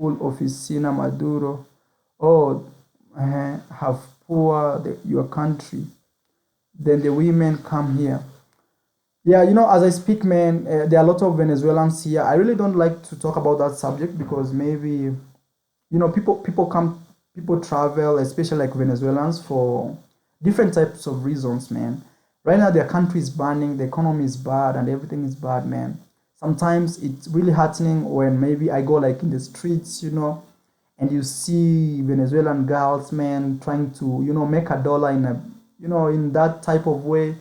oficina Maduro have poor your country. Then the women come here. Yeah, as I speak, man, there are a lot of Venezuelans here. I really don't like to talk about that subject because maybe, people travel, especially like Venezuelans, for different types of reasons, man. Right now, their country is burning, the economy is bad, and everything is bad, man. Sometimes it's really heartening when maybe I go like in the streets, and you see Venezuelan girls, man, trying to, make a dollar in a, in that type of way.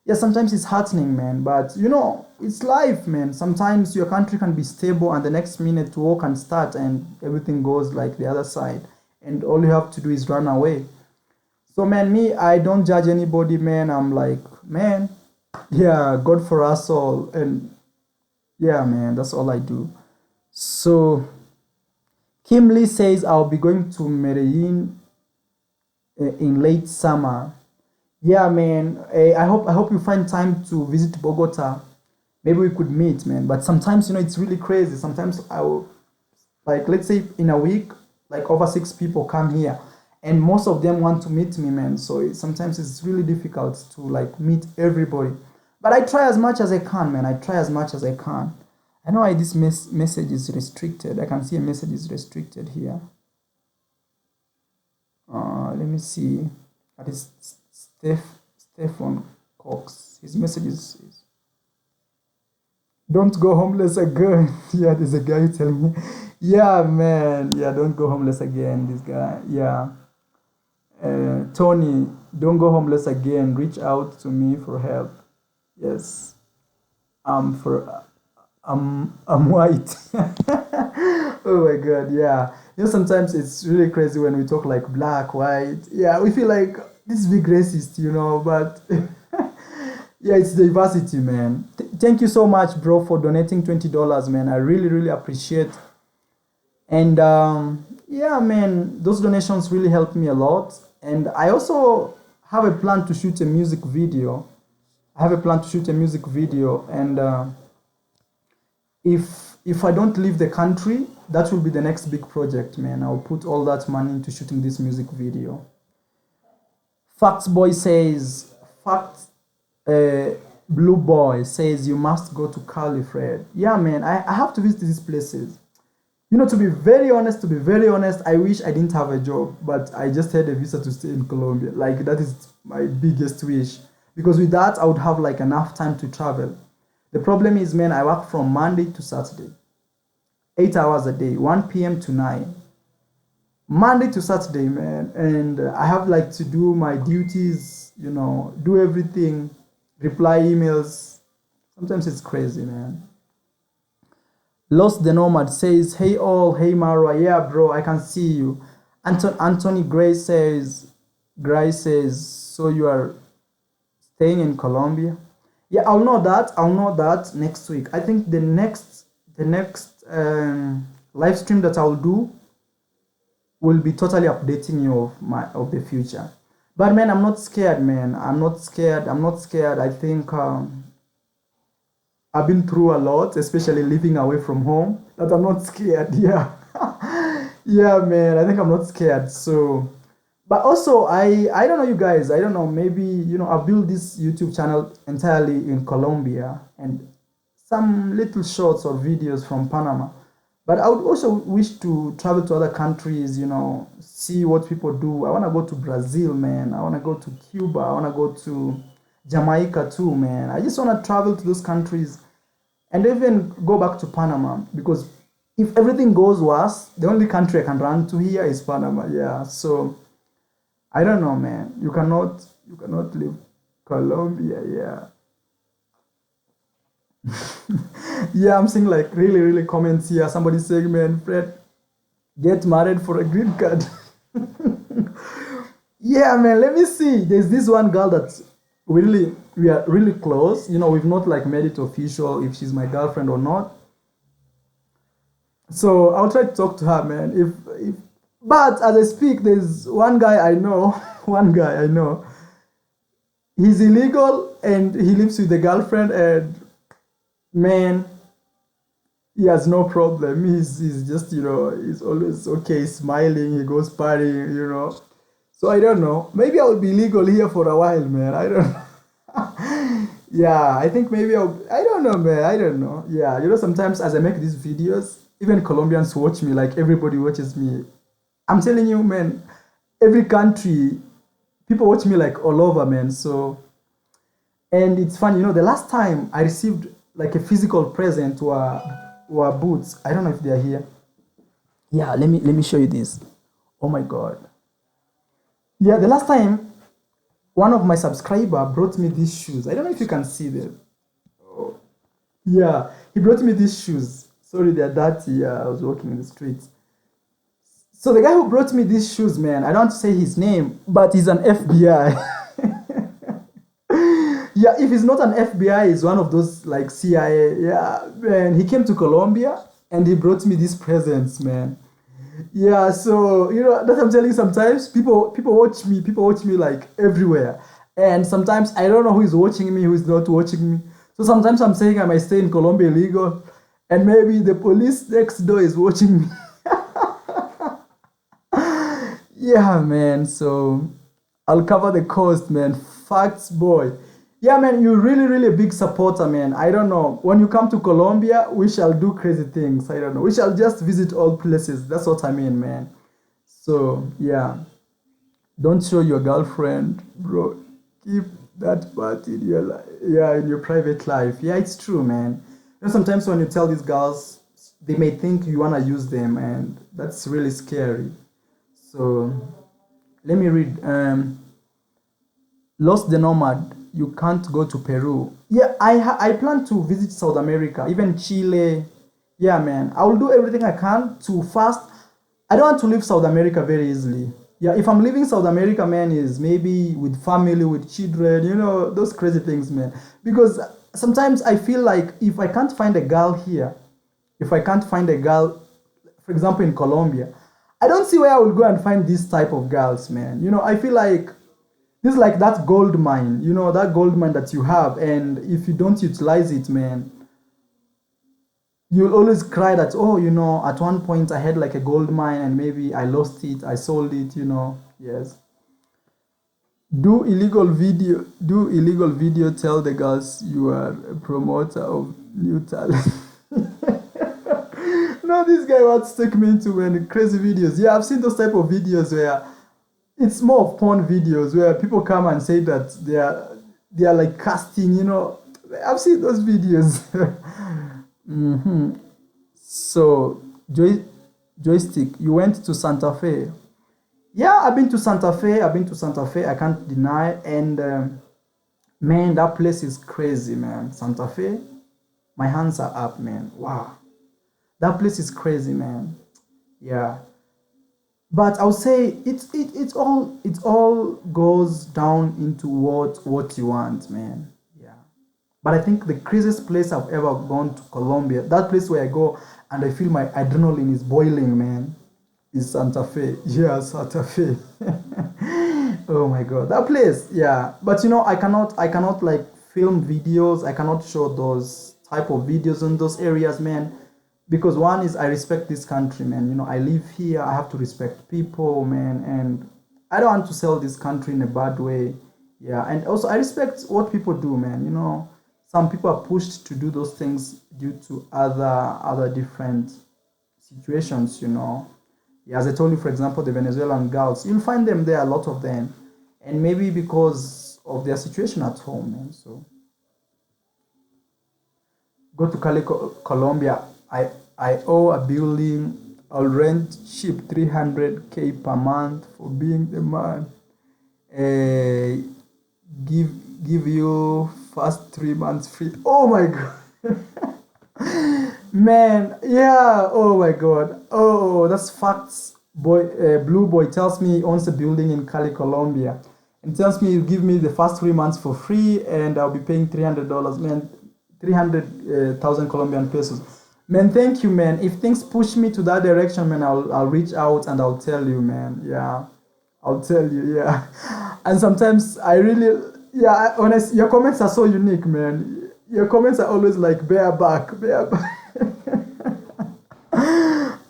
Yeah, sometimes it's heartening, man, but it's life, man. Sometimes your country can be stable and the next minute war can start and everything goes like the other side, and all you have to do is run away. So, man, I don't judge anybody, man. I'm like, man, yeah, God for us all, and yeah, man, that's all I do. So Kim Lee says I'll be going to Medellin in late summer. Yeah, man. I hope you find time to visit Bogota. Maybe we could meet, man. But sometimes, it's really crazy. Sometimes I will, like, let's say in a week, like over 6 people come here, and most of them want to meet me, man. So sometimes it's really difficult to like meet everybody. But I try as much as I can, man. I try as much as I can. I know why this message is restricted. I can see a message is restricted here. Let me see. That is Stefan Cox. His message is don't go homeless again. Yeah, there's a guy telling me. Yeah, man. Yeah, don't go homeless again. This guy. Yeah. Tony, don't go homeless again. Reach out to me for help. Yes. I'm white. Oh my god, yeah. Sometimes it's really crazy when we talk like black, white. Yeah, we feel like this is big racist, but yeah, it's diversity, man. Thank you so much, bro, for donating $20, man. I really, really appreciate. And yeah, man, those donations really helped me a lot. And I also have a plan to shoot a music video. I have a plan to shoot a music video, and if I don't leave the country, that will be the next big project, man. I'll put all that money into shooting this music video. Facts Boy says, Facts Blue Boy says, you must go to Cali, Fred. Yeah, man, I have to visit these places. To be very honest, I wish I didn't have a job, but I just had a visa to stay in Colombia. Like, that is my biggest wish. Because with that, I would have like enough time to travel. The problem is, man, I work from Monday to Saturday. 8 hours a day, 1 p.m. to 9. Monday to Saturday, man. And I have like to do my duties, do everything, reply emails. Sometimes it's crazy, man. Lost the Nomad says, hey all, hey Marwa, yeah bro, I can see you. Anthony Gray says, so you are staying in Colombia? Yeah, I'll know that next week. I think the next live stream that I'll do will be totally updating you of the future. But man, I'm not scared, man. I'm not scared. I think I've been through a lot, especially living away from home, that I'm not scared. Yeah. Yeah, man, I think I'm not scared. So, but also, I don't know, you guys. I don't know. Maybe, I built this YouTube channel entirely in Colombia and some little shorts or videos from Panama. But I would also wish to travel to other countries, see what people do. I want to go to Brazil, man. I want to go to Cuba. I want to go to Jamaica too, man. I just want to travel to those countries and even go back to Panama, because if everything goes worse, the only country I can run to here is Panama. Yeah, so I don't know, man. You cannot leave Colombia. Yeah. Yeah, I'm seeing like really, really comments here. Somebody saying, man, Fred, get married for a green card. Yeah, man, let me see. There's this one girl that we are really close. We've not like made it official if she's my girlfriend or not. So I'll try to talk to her, man. But as I speak, there's one guy I know. He's illegal and he lives with the girlfriend, and man, he has no problem. He's just, he's always okay, smiling. He goes partying. So I don't know. Maybe I'll be legal here for a while, man. I don't know. Yeah, I think maybe I don't know, man. I don't know. Yeah, sometimes as I make these videos, even Colombians watch me, like everybody watches me. I'm telling you, man, every country, people watch me like all over, man. So, and it's funny, the last time I received like a physical present were boots. I don't know if they're here. Yeah, let me show you this. Oh my God. Yeah, the last time one of my subscriber brought me these shoes. I don't know if you can see them. Oh. Yeah, he brought me these shoes. Sorry, they're dirty. Yeah, I was walking in the streets. So the guy who brought me these shoes, man, I don't want to say his name, but he's an FBI. Yeah, if he's not an FBI, he's one of those like CIA. Yeah, man, he came to Colombia and he brought me these presents, man. Yeah, so that I'm telling you, sometimes people watch me like everywhere, and sometimes I don't know who is watching me, who is not watching me. So sometimes I'm saying I might stay in Colombia illegal, and maybe the police next door is watching me. Yeah, man. So I'll cover the cost, man. Facts, boy. Yeah, man, you're really, really a big supporter, man. I don't know. When you come to Colombia, we shall do crazy things. I don't know. We shall just visit all places. That's what I mean, man. So, yeah. Don't show your girlfriend, bro. Keep that part in your life. Yeah, in your private life. Yeah, it's true, man. Sometimes when you tell these girls, they may think you want to use them, and that's really scary. So, let me read. Lost the Nomad. You can't go to Peru. Yeah, I plan to visit South America, even Chile. Yeah, man. I will do everything I can to first I don't want to leave South America very easily. Yeah, if I'm leaving South America, man, is maybe with family, with children, those crazy things, man. Because sometimes I feel like if I can't find a girl here, if I can't find a girl, for example, in Colombia, I don't see where I will go and find this type of girls, man. I feel like this is like that gold mine, that gold mine that you have, and if you don't utilize it, man, you'll always cry that, oh, at one point I had like a gold mine and maybe I lost it, I sold it. Yes. Do illegal video, tell the girls you are a promoter of new talent. No, this guy wants to take me into many crazy videos. Yeah, I've seen those type of videos where it's more of porn videos where people come and say that they are like casting. I've seen those videos. Hmm. So, joystick, you went to Santa Fe. Yeah, I've been to Santa Fe. I've been to Santa Fe. I can't deny. And man, that place is crazy, man. Santa Fe, my hands are up, man. Wow, that place is crazy, man. Yeah, but I'll say it all goes down into what you want, man. Yeah. But I think the craziest place I've ever gone to Colombia, that place where I go and I feel my adrenaline is boiling, man, is Santa Fe. Yeah, Santa Fe. Oh my god, that place. Yeah, but I cannot like film videos. I cannot show those type of videos in those areas, man, because one is I respect this country, man. I live here. I have to respect people, man, and I don't want to sell this country in a bad way. Yeah, and also I respect what people do, man. Some people are pushed to do those things due to other different situations. Yeah, as I told you, for example, the Venezuelan girls, you'll find them there, a lot of them, and maybe because of their situation at home, man. So go to Cali, Colombia. I owe a building. I'll rent cheap 300K per month for being the man. Uh, give give you first 3 months free. Oh my god. Man, yeah. Oh my God. Oh, that's facts. Boy, Blue Boy tells me he owns a building in Cali, Colombia, and tells me he'll give me the first 3 months for free, and I'll be paying $300. Man, 300,000 Colombian pesos. Man, thank you, man. If things push me to that direction, man, I'll reach out and I'll tell you, man. Yeah, I'll tell you. Yeah, and sometimes I really, yeah. Honest, your comments are so unique, man. Your comments are always like bareback, bareback.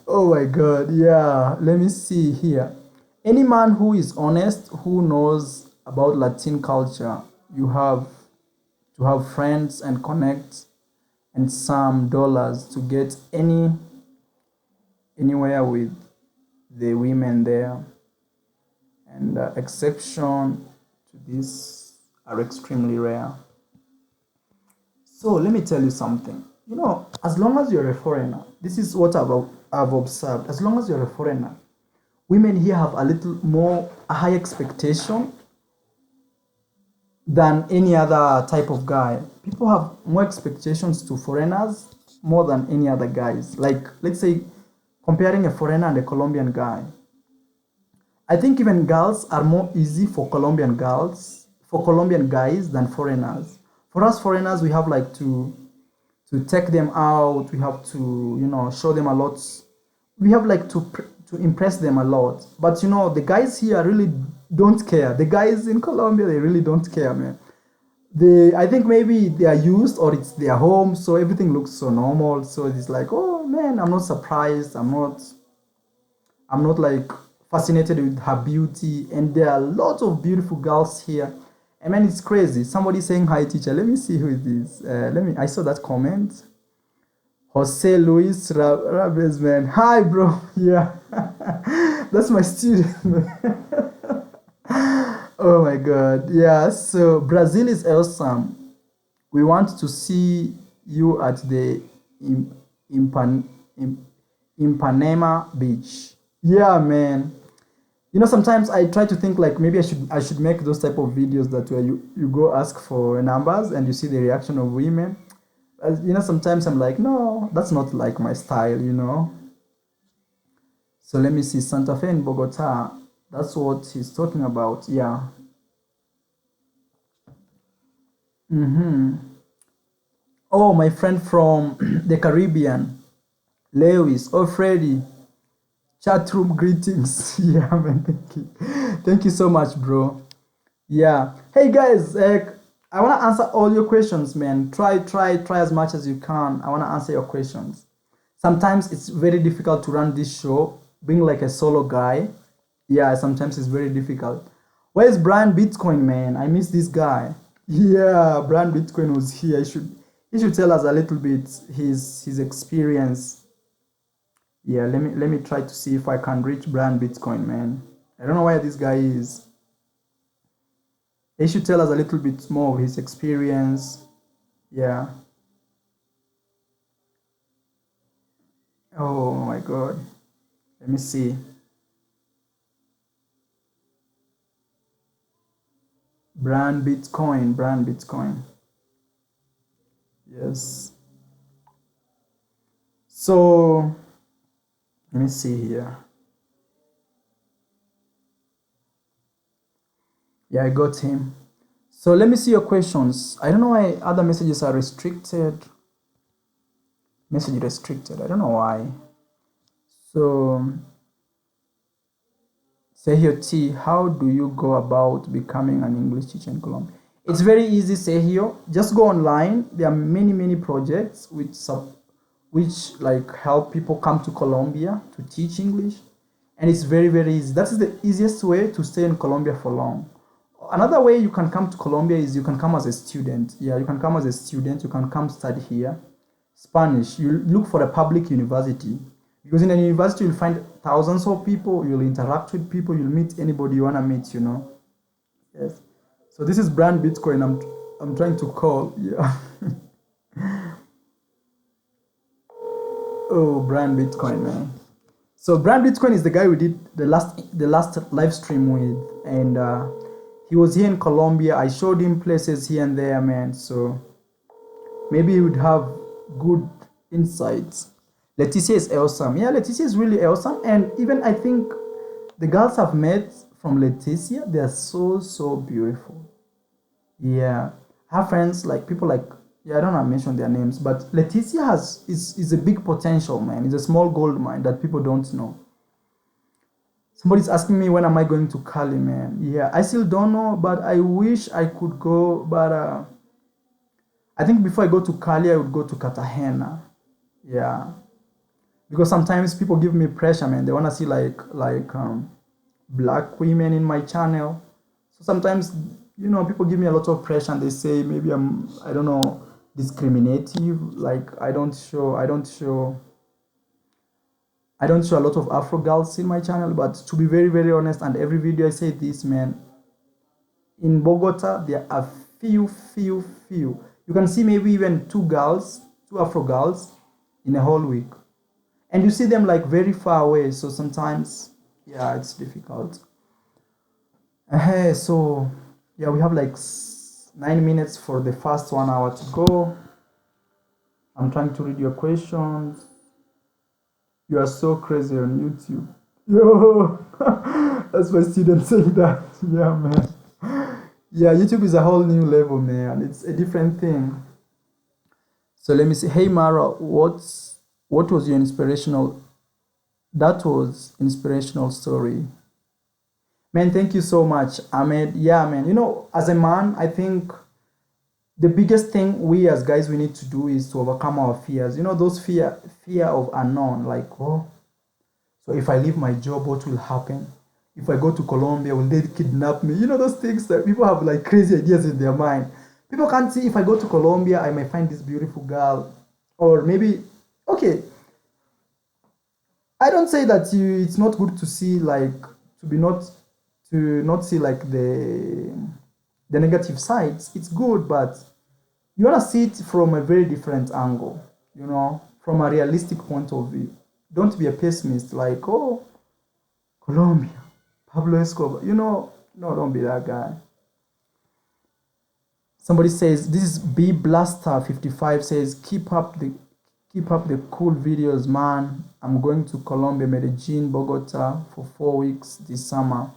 Oh my god, yeah. Let me see here. Any man who is honest, who knows about Latin culture, you have to have friends and connect and some dollars to get anywhere with the women there. And exception to this are extremely rare. So let me tell you something. As long as you're a foreigner, this is what I've observed. As long as you're a foreigner, women here have a little more a high expectation than any other type of guy. People have more expectations to foreigners more than any other guys. Like, let's say, comparing a foreigner and a Colombian guy. I think even girls are more easy for Colombian guys than foreigners. For us foreigners, we have like to take them out. We have to, show them a lot. We have like to impress them a lot. But the guys here really don't care. The guys in Colombia, they really don't care, man. I think maybe they are used or it's their home, so everything looks so normal. So it's like, oh man, I'm not surprised. I'm not like fascinated with her beauty. And there are lots of beautiful girls here. And man, it's crazy. Somebody saying hi, teacher. Let me see who it is. I saw that comment. Jose Luis Rabes, man. Hi, bro. Yeah. That's my student, man. Oh my God. Yeah. So Brazil is awesome. We want to see you at the Impan, Im, Ipanema Beach. Yeah, man. Sometimes I try to think like maybe I should make those type of videos that where you go ask for numbers and you see the reaction of women. Sometimes I'm like, no, that's not like my style. So let me see, Santa Fe in Bogota. That's what he's talking about. Yeah. Oh, my friend from the Caribbean, Lewis. Oh, Freddy. Chat room greetings. Yeah, man. Thank you. Thank you so much, bro. Yeah. Hey guys, I wanna answer all your questions, man. Try as much as you can. I wanna answer your questions. Sometimes it's very difficult to run this show, being like a solo guy. Yeah, sometimes it's very difficult. Where's Brian Bitcoin, man? I miss this guy. Yeah, Brian Bitcoin was here. He should tell us a little bit his experience. Yeah, let me try to see if I can reach Brian Bitcoin, man. I don't know where this guy is. He should tell us a little bit more of his experience. Yeah. Oh my God. Let me see. Brand Bitcoin. Brand Bitcoin. Yes. So let me see here. Yeah, I got him. So let me see your questions. I don't know why other messages are restricted. Message restricted. I don't know why. So Sergio T, how do you go about becoming an English teacher in Colombia? It's very easy, Sergio. Just go online. There are many projects which like help people come to Colombia to teach English, and it's very easy. That is the easiest way to stay in Colombia for long. Another way you can come to Colombia is you can come as a student. Yeah, you can come as a student. You can come study here. Spanish. You look for a public university, because in a university you'll find thousands of people. You'll interact with people. You'll meet anybody you wanna meet. You know. Yes. So this is brand Bitcoin. I'm trying to call. Yeah. Oh, brand Bitcoin, man. So brand Bitcoin is the guy we did the last live stream with, and he was here in Colombia. I showed him places here and there, man. So maybe he would have good insights. Leticia is awesome. Yeah, Leticia is really awesome, and even I think the girls I've met from Leticia, they are so beautiful. Yeah, I have friends like people like, yeah, I don't want to mention their names, but Leticia is a big potential, man. It's a small gold mine that people don't know. Somebody's asking me when am I going to Cali, man. Yeah, I still don't know, but I wish I could go. But I think before I go to Cali, I would go to Cartagena. Yeah, because sometimes people give me pressure, man. They wanna see like black women in my channel. So sometimes, people give me a lot of pressure, and they say maybe I don't know, discriminative. Like I don't show a lot of Afro girls in my channel. But to be very honest, and every video I say this, man, in Bogota there are few. You can see maybe even two Afro girls in a whole week, and you see them like very far away. So sometimes, yeah, it's difficult. So yeah, we have like 9 minutes for the first 1 hour to go. I'm trying to read your questions. You are so crazy on YouTube. Yo, that's my student saying that. Yeah, man. Yeah, YouTube is a whole new level, man. It's a different thing. So let me see. Hey Mara, what was your inspirational? That was inspirational story. Man, thank you so much, Ahmed. Yeah, man. As a man, I think the biggest thing we as guys we need to do is to overcome our fears. Those fear of unknown. Like, oh, so if I leave my job, what will happen? If I go to Colombia, will they kidnap me? Those things that people have like crazy ideas in their mind. People can't see if I go to Colombia, I might find this beautiful girl, or maybe, okay. I don't say that it's not good to see like to be not to not see like the negative sides. It's good, but you wanna see it from a very different angle. From a realistic point of view. Don't be a pessimist like, oh, Colombia, Pablo Escobar. No, don't be that guy. Somebody says this is B Blaster 55 says Keep up the cool videos, man. I'm going to Colombia, Medellin, Bogota for 4 weeks this summer.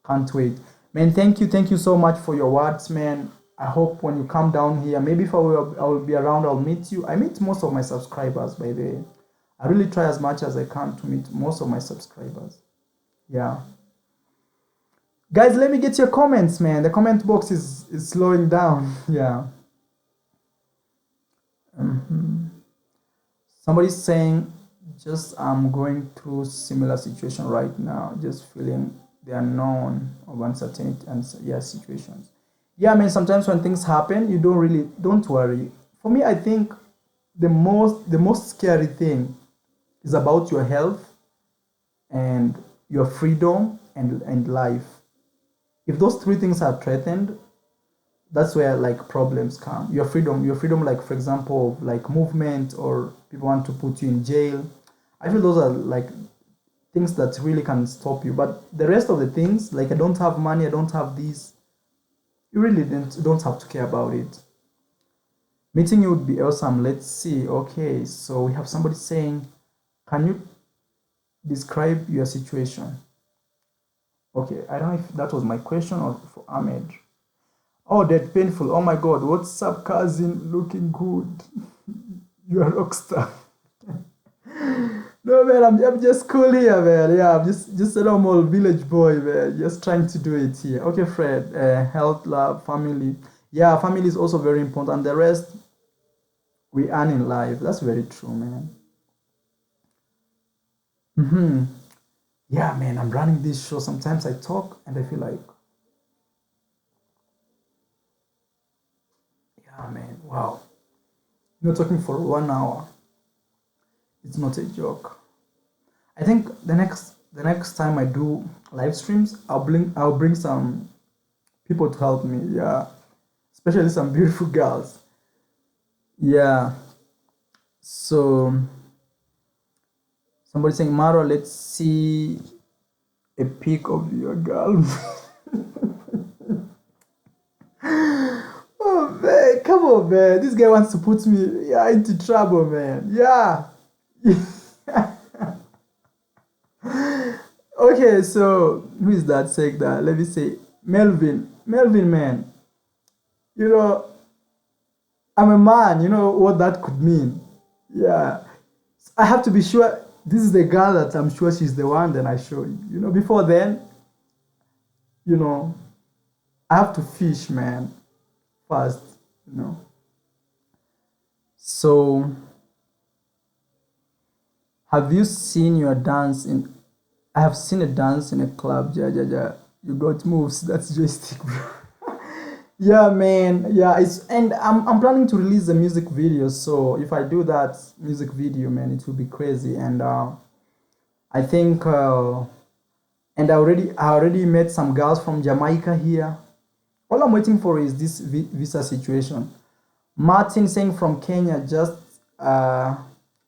Can't wait. Man, thank you so much for your words, man. I hope when you come down here, maybe if I will be around, I'll meet you. I meet most of my subscribers, by the way. I really try as much as I can to meet most of my subscribers. Yeah. Guys, let me get your comments, man. The comment box is slowing down. Yeah. Somebody's saying, just I'm going through similar situation right now, just feeling the unknown of uncertainty and yeah, situations. Yeah, I mean, sometimes when things happen, you don't worry. For me, I think the most scary thing is about your health and your freedom and life. If those three things are threatened, that's where like problems come. Your freedom, like for example, like movement, or people want to put you in jail. I feel those are like things that really can stop you. But the rest of the things, like I don't have money, I don't have this, you really don't have to care about it. Meeting you would be awesome. Let's see. Okay, so we have somebody saying, can you describe your situation? Okay, I don't know if that was my question or for Ahmed. Oh, that painful. Oh my God, what's up, cousin? Looking good. You're a rock star. No, man, I'm just cool here, man. Yeah, I'm just a normal village boy, man. Just trying to do it here. Okay, Fred. Health, love, family. Yeah, family is also very important. The rest we earn in life. That's very true, man. Yeah, man, I'm running this show. Sometimes I talk and I feel like, yeah, man, wow. Talking for 1 hour. It's not a joke. I think the next time I do live streams, I'll bring some people to help me. Yeah, especially some beautiful girls. Yeah. So somebody saying, Maro, let's see a pic of your girl. Oh man, come on, man. This guy wants to put me, yeah, into trouble, man. Yeah. Okay, so who is that saying that? Let me say Melvin. Melvin, man. You know, I'm a man. You know what that could mean. Yeah. I have to be sure this is the girl that I'm sure she's the one, then I show you. Before then, you know, I have to fish, man, first, you know. So, have you seen your dance in? I have seen a dance in a club. Ja, ja, ja. You got moves. That's joystick, bro. Yeah, man. Yeah, and I'm planning to release a music video. So if I do that music video, man, it will be crazy. And I think, and I already met some girls from Jamaica here. All I'm waiting for is this visa situation. Martin saying from Kenya, just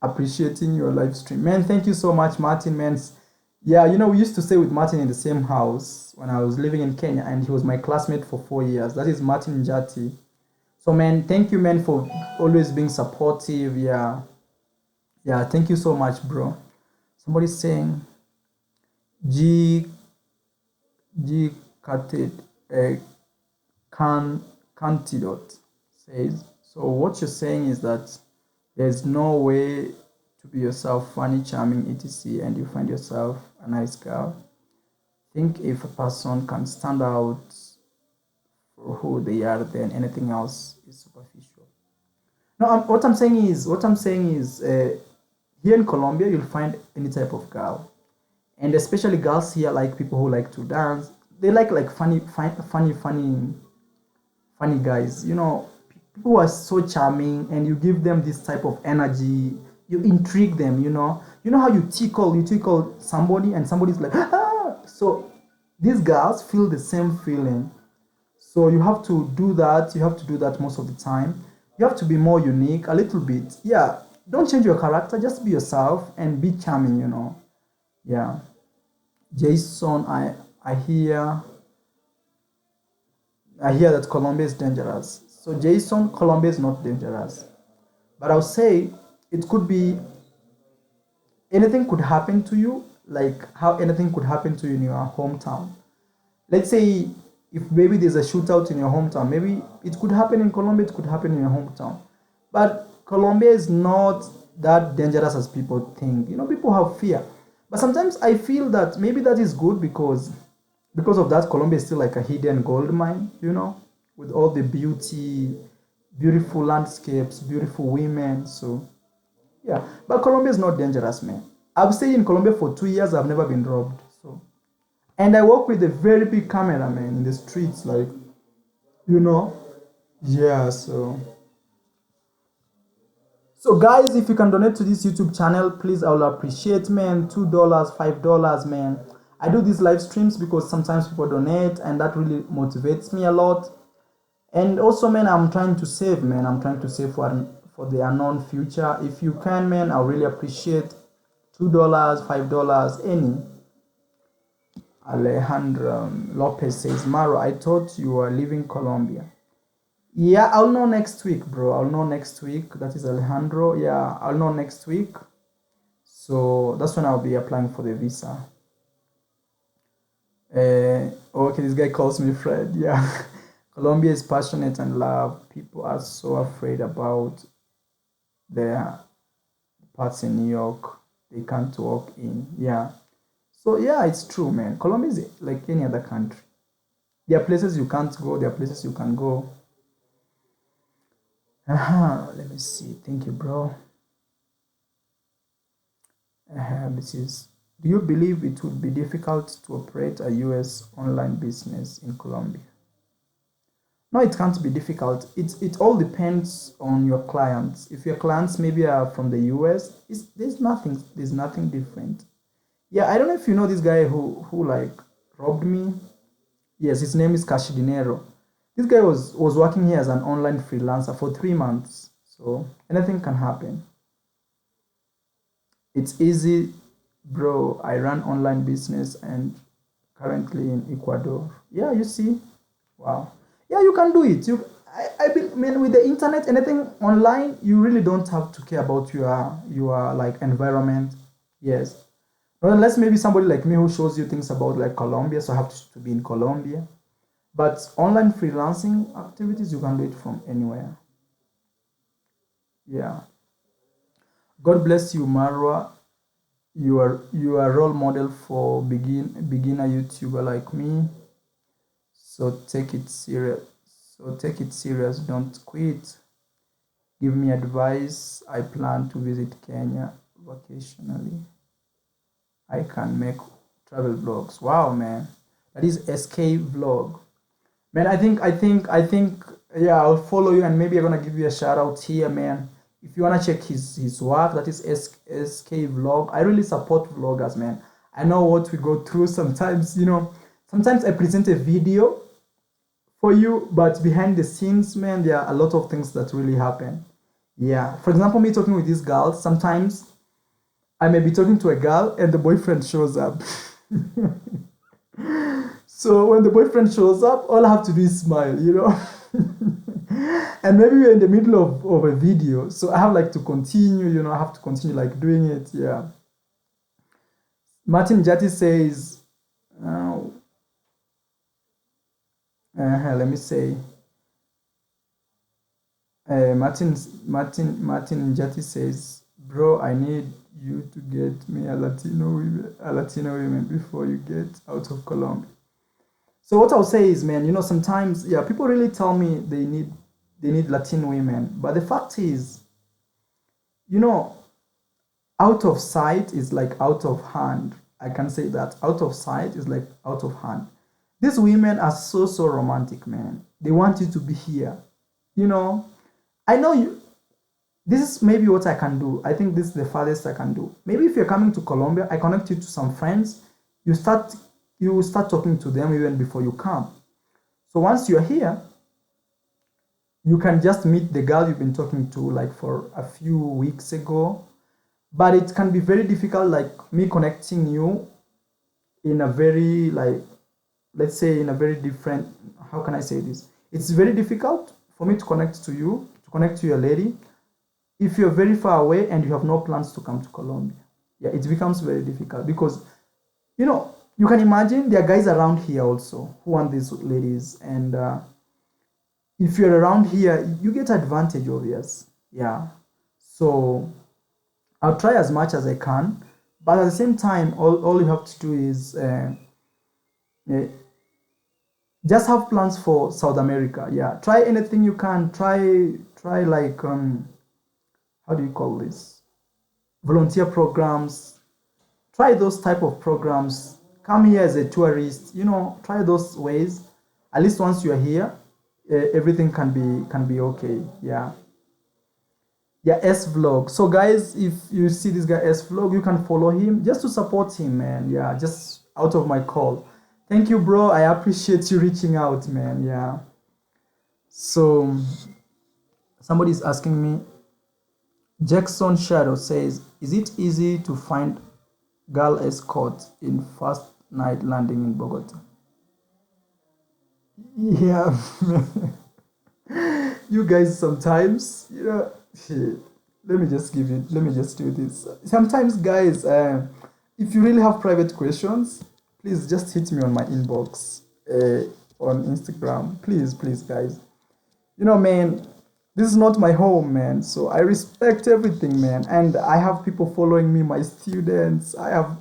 appreciating your live stream. Man, thank you so much, Martin, man. Yeah, we used to stay with Martin in the same house when I was living in Kenya, and he was my classmate for 4 years. That is Martin Njati. So, man, thank you, man, for always being supportive. Yeah. Yeah, thank you so much, bro. Somebody's saying, G, G, Cated, Cantidote says, so what you're saying is that there's no way to be yourself, funny, charming, etc., and you find yourself a nice girl. Think if a person can stand out for who they are, then anything else is superficial. No, what I'm saying is, here in Colombia, you'll find any type of girl, and especially girls here like people who like to dance. They like funny guys. People who are so charming, and you give them this type of energy. You intrigue them. You know how you tickle somebody, and somebody's like, ah. So these girls feel the same feeling. So you have to do that. You have to do that most of the time. You have to be more unique a little bit. Yeah. Don't change your character. Just be yourself and be charming. Yeah. Jason, I hear that Colombia is dangerous. So Jason, Colombia is not dangerous. But I'll say it could be anything could happen to you, like how anything could happen to you in your hometown. Let's say if maybe there's a shootout in your hometown, maybe it could happen in Colombia, it could happen in your hometown. But Colombia is not that dangerous as people think. You know, people have fear. But sometimes I feel that maybe that is good because of that Colombia is still like a hidden gold mine, you know, with all the beauty, beautiful landscapes, beautiful women. So yeah, but Colombia is not dangerous, man. I've stayed in Colombia for 2 years. I've never been robbed. So, and I work with a very big cameraman in the streets, like you know. Yeah. So guys, if you can donate to this YouTube channel, please, I will appreciate, man. $2, $5, man. I do these live streams because sometimes people donate, and that really motivates me a lot. And also, man, I'm trying to save, man. I'm trying to save for the unknown future. If you can, man, I'll really appreciate $2, $5, any. Alejandro Lopez says, Maro, I thought you were leaving Colombia. Yeah, I'll know next week, bro. I'll know next week. That is Alejandro. Yeah, I'll know next week. So that's when I'll be applying for the visa. Okay, this guy calls me Fred. Yeah. Colombia is passionate and love. People are so afraid about their parts in New York. They can't walk in. Yeah. So yeah, it's true, man. Colombia is like any other country. There are places you can't go. There are places you can go. Let me see. Thank you, bro. This is. Do you believe it would be difficult to operate a U.S. online business in Colombia? No, it can't be difficult. It all depends on your clients. If your clients maybe are from the US, there's nothing different. Yeah, I don't know if you know this guy who like robbed me. Yes, his name is Cash Dinero. This guy was working here as an online freelancer for 3 months. So anything can happen. It's easy, bro. I run online business and currently in Ecuador. Yeah, you see. Wow. Yeah, you can do it. I mean, with the internet, anything online, you really don't have to care about your like environment. Yes. Well, unless maybe somebody like me who shows you things about like Colombia, so I have to be in Colombia. But online freelancing activities, you can do it from anywhere. Yeah. God bless you, Marwa. You are a role model for beginner YouTuber like me. So take it serious. So take it serious. Don't quit. Give me advice. I plan to visit Kenya vacationally. I can make travel vlogs. Wow, man. That is SK vlog. Man, I think yeah, I'll follow you and maybe I'm gonna give you a shout out here, man. If you wanna check his work, that is SK vlog. I really support vloggers, man. I know what we go through sometimes, sometimes I present a video for you, but behind the scenes, man, there are a lot of things that really happen. Yeah. For example, me talking with these girls, sometimes I may be talking to a girl and the boyfriend shows up. So when the boyfriend shows up, all I have to do is smile. And maybe we're in the middle of a video. So I have like to continue, I have to continue like doing it. Yeah. Martin Jati says, uh, let me say, Martin Jati says, bro, I need you to get me a Latino woman before you get out of Colombia. So what I'll say is, man, sometimes, yeah, people really tell me they need Latin women, but the fact is, you know, out of sight is like out of hand. I can say that out of sight is like out of hand. These women are so romantic, man. They want you to be here. You know, I know you. This is maybe what I can do. I think this is the farthest I can do. Maybe if you're coming to Colombia, I connect you to some friends. You start talking to them even before you come. So once you're here, you can just meet the girl you've been talking to like for a few weeks ago. But it can be very difficult, like me connecting you in a very like, let's say in a very different, how can I say this? It's very difficult for me to connect to you, to connect to your lady, if you're very far away and you have no plans to come to Colombia, yeah, it becomes very difficult because you can imagine there are guys around here also who want these ladies, and if you're around here, you get advantage, obvious. Yeah. So I'll try as much as I can, but at the same time, all you have to do is uh, just have plans for South America. Yeah, try anything you can. Try like how do you call this? Volunteer programs. Try those type of programs. Come here as a tourist. Try those ways. At least once you are here, everything can be okay. Yeah. Yeah, S Vlog. So guys, if you see this guy S Vlog, you can follow him just to support him, man. Yeah, just out of my call. Thank you, bro. I appreciate you reaching out, man. Yeah. So somebody is asking me. Jackson Shadow says, "Is it easy to find girl escort in first night landing in Bogota?" Yeah, you guys sometimes, shit. Let me just do this. Sometimes, guys, if you really have private questions, please just hit me on my inbox on Instagram. Please, guys. Man, this is not my home, man. So I respect everything, man. And I have people following me, my students. I have.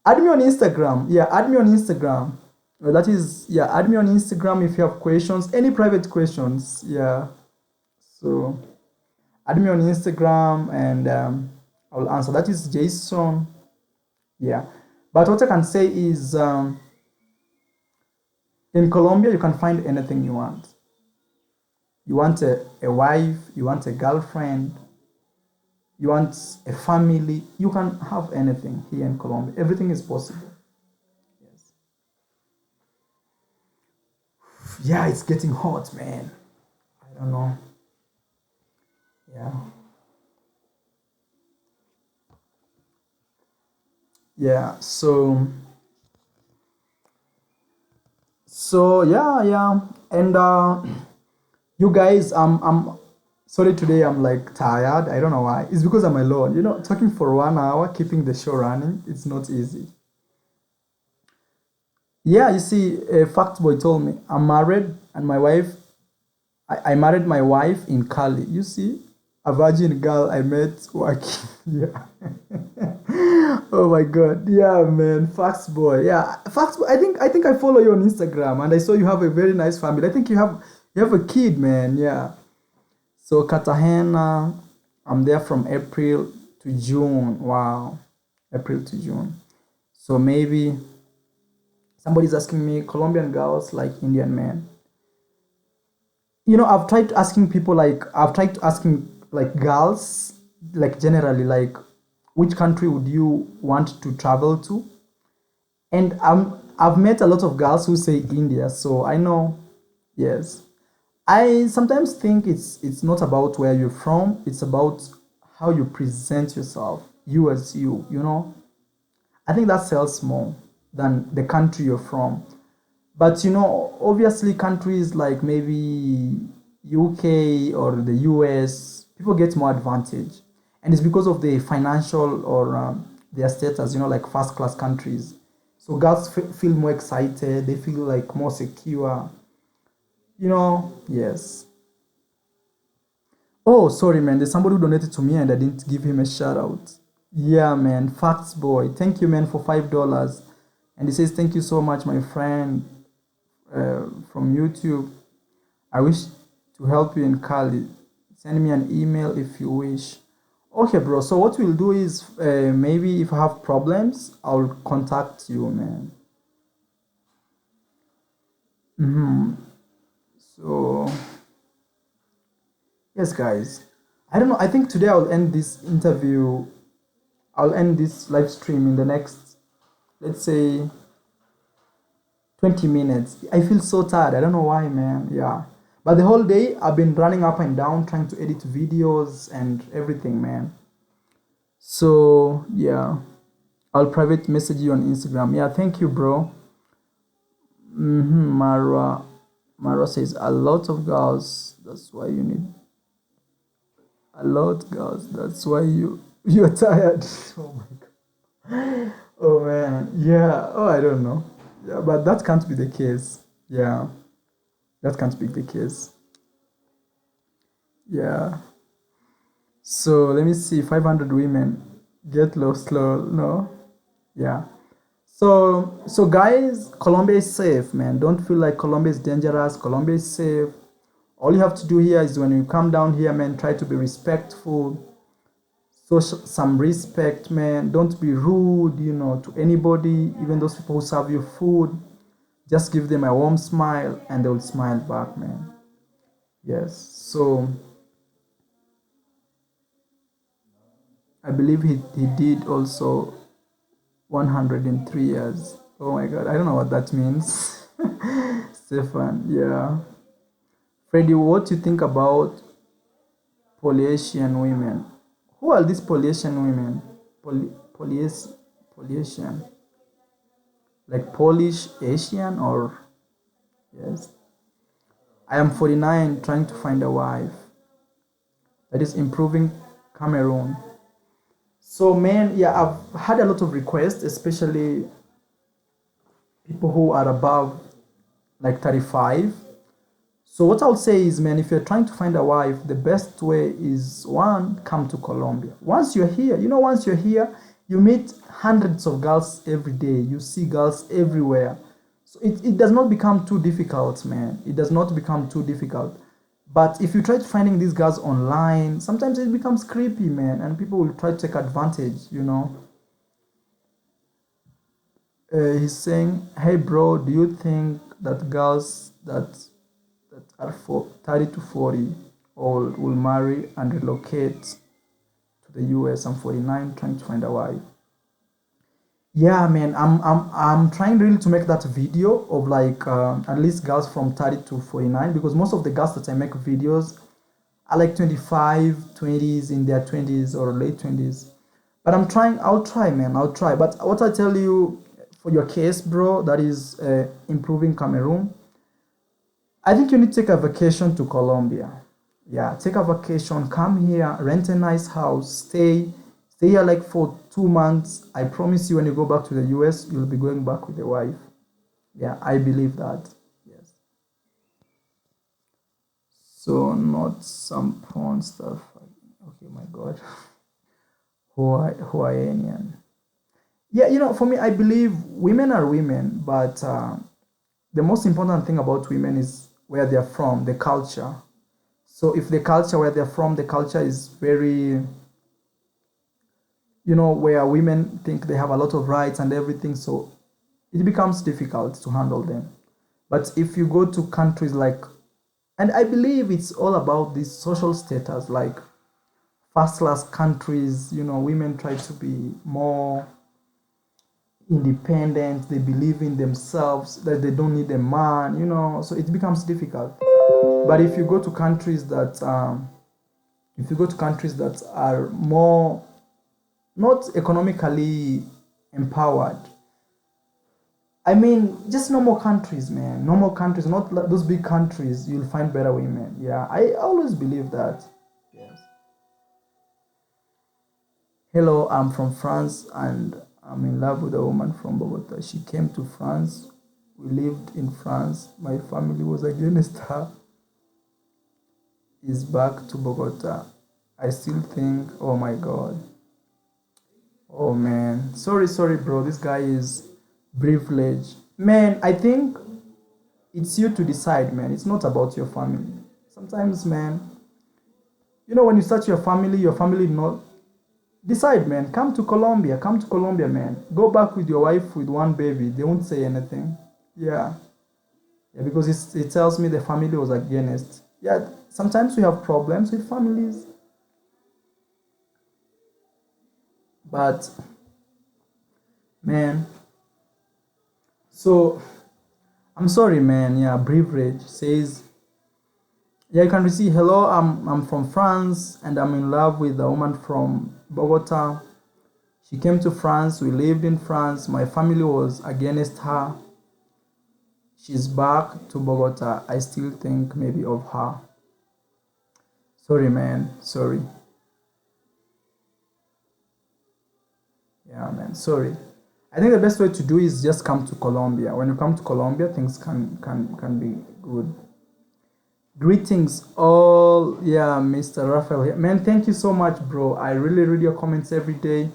Add me on Instagram. Yeah, add me on Instagram. That is, yeah, add me on Instagram if you have questions, any private questions. Yeah. So add me on Instagram and I'll answer. That is Jason. Yeah. But what I can say is in Colombia, you can find anything you want. You want a wife, you want a girlfriend, you want a family, you can have anything here in Colombia. Everything is possible. Yes. Yeah, it's getting hot, man. I don't know. Yeah. Yeah. So yeah. And you guys, I'm sorry today I'm like tired. I don't know why. It's because I'm alone. Talking for 1 hour, keeping the show running, it's not easy. Yeah, you see, a fact boy told me I'm married and my wife I married my wife in Cali. You see, a virgin girl I met working. Yeah. Oh my god. Yeah, man. Facts boy. Yeah. Facts boy. I think I follow you on Instagram and I saw you have a very nice family. I think you have a kid, man. Yeah. So Cartagena, I'm there from April to June. Wow. April to June. So maybe somebody's asking me Colombian girls like Indian men. I've tried asking people, like I've tried asking like girls, like generally, like which country would you want to travel to? And I've met a lot of girls who say India, so I know. Yes, I sometimes think it's not about where you're from, it's about how you present yourself, you as you. I think that sells more than the country you're from. But obviously countries like maybe UK or the US, people get more advantage. And it's because of the financial or their status, like first class countries. So girls feel more excited, they feel like more secure, yes. Oh, sorry, man. There's somebody who donated to me and I didn't give him a shout out. Yeah, man. Facts boy. Thank you, man, for $5. And he says, "Thank you so much, my friend, from YouTube. I wish to help you in Cali. Send me an email if you wish." Okay, bro. So what we'll do is maybe if I have problems, I'll contact you, man. So yes, guys. I don't know. I think today I'll end this interview. I'll end this live stream in the next, let's say, 20 minutes. I feel so tired. I don't know why, man. Yeah. But the whole day I've been running up and down trying to edit videos and everything, man. So, yeah. I'll private message you on Instagram. Yeah, thank you, bro. Mara says a lot of girls. That's why you need. A lot, girls. That's why you're tired. Oh my god. Oh man. Yeah. Oh, I don't know. Yeah, but that can't be the case. Yeah, that can't be the case. Yeah. So let me see. 500 women get lost. Slow. No. Yeah. So guys, Colombia is safe, man. Don't feel like Colombia is dangerous. Colombia is safe. All you have to do here is when you come down here, man, try to be respectful. So some respect, man. Don't be rude, to anybody, even those people who serve you food. Just give them a warm smile and they will smile back, man. Yes. So I believe he did also 103 years. Oh my god, I don't know what that means. Stefan, yeah. Freddy, what do you think about Polynesian women? Who are these Polynesian women? Polynesian? Like Polish Asian or yes? I am 49 trying to find a wife. That is improving Cameroon. So man, yeah, I've had a lot of requests, especially people who are above like 35. So what I'll say is, man, if you're trying to find a wife, the best way is one, come to Colombia. Once you're here, once you're here, you meet hundreds of girls every day. You see girls everywhere. So it does not become too difficult, man. It does not become too difficult. But if you try to finding these girls online, sometimes it becomes creepy, man, and people will try to take advantage. He's saying, hey bro, do you think that girls that are for 30 to 40 old will marry and relocate to the US? I'm 49 trying to find a wife. Yeah, man, I'm trying really to make that video of like at least girls from 30 to 49, because most of the girls that I make videos are like 25, 20s, in their 20s or late 20s. But I'll try, man, I'll try. But what I tell you for your case, bro, that is improving Cameroon, I think you need to take a vacation to Colombia. Yeah, take a vacation, come here, rent a nice house, stay here like for 2 months. I promise you, when you go back to the US, you'll be going back with a wife. Yeah, I believe that. Yes. So not some porn stuff. Okay, my God. Hawaiian. Yeah, for me, I believe women are women, but the most important thing about women is where they're from, the culture. So if the culture where they're from, the culture is very, where women think they have a lot of rights and everything, so it becomes difficult to handle them. But if you go to countries like, and I believe it's all about this social status, like first class countries, women try to be more independent, they believe in themselves, that they don't need a man, so it becomes difficult. But if you go to countries that are more not economically empowered, I mean, just normal countries, man, normal countries, not those big countries, you'll find better women. Yeah, I always believe that. Yes. Hello, I'm from France and I'm in love with a woman from Bogota. She came to France. We lived in France. My family was against her. Is back to Bogota. I still think, oh my God. Oh man. Sorry, bro. This guy is privileged. Man, I think it's you to decide, man. It's not about your family. Sometimes, man, when you start your family not decide, man. Come to Colombia, man. Go back with your wife with one baby. They won't say anything. Yeah. Yeah, because it tells me the family was against. Yeah, sometimes we have problems with families, but man, so I'm sorry, man. Yeah, Beverage says, yeah, you can receive. Hello, I'm from France and I'm in love with a woman from Bogota. She came to France. We lived in France. My family was against her. She's back to Bogota. I still think maybe of her. Sorry, man. Sorry. Yeah, man. Sorry. I think the best way to do is just come to Colombia. When you come to Colombia, things can be good. Greetings, all. Yeah, Mr. Raphael. Man, thank you so much, bro. I really read your comments every day,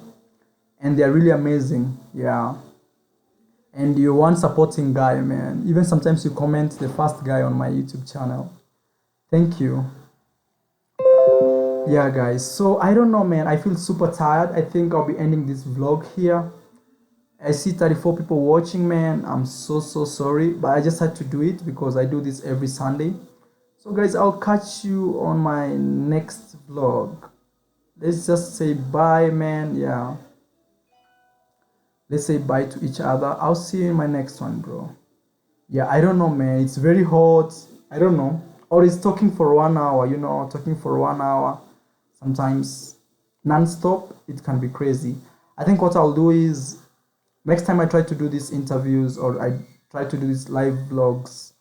and they're really amazing. Yeah, and you're one supporting guy, man. Even sometimes you comment the first guy on my YouTube channel. Thank you. Yeah, guys. So I don't know, man. I feel super tired. I think I'll be ending this vlog here. I see 34 people watching, man. I'm so sorry, but I just had to do it because I do this every Sunday. So guys, I'll catch you on my next vlog. Let's just say bye, man. Yeah, let's say bye to each other. I'll see you in my next one, bro. Yeah, I don't know, man. It's very hot. I don't know. Or it's talking for 1 hour, talking for 1 hour. Sometimes non-stop, it can be crazy. I think what I'll do is next time I try to do these interviews or I try to do these live vlogs,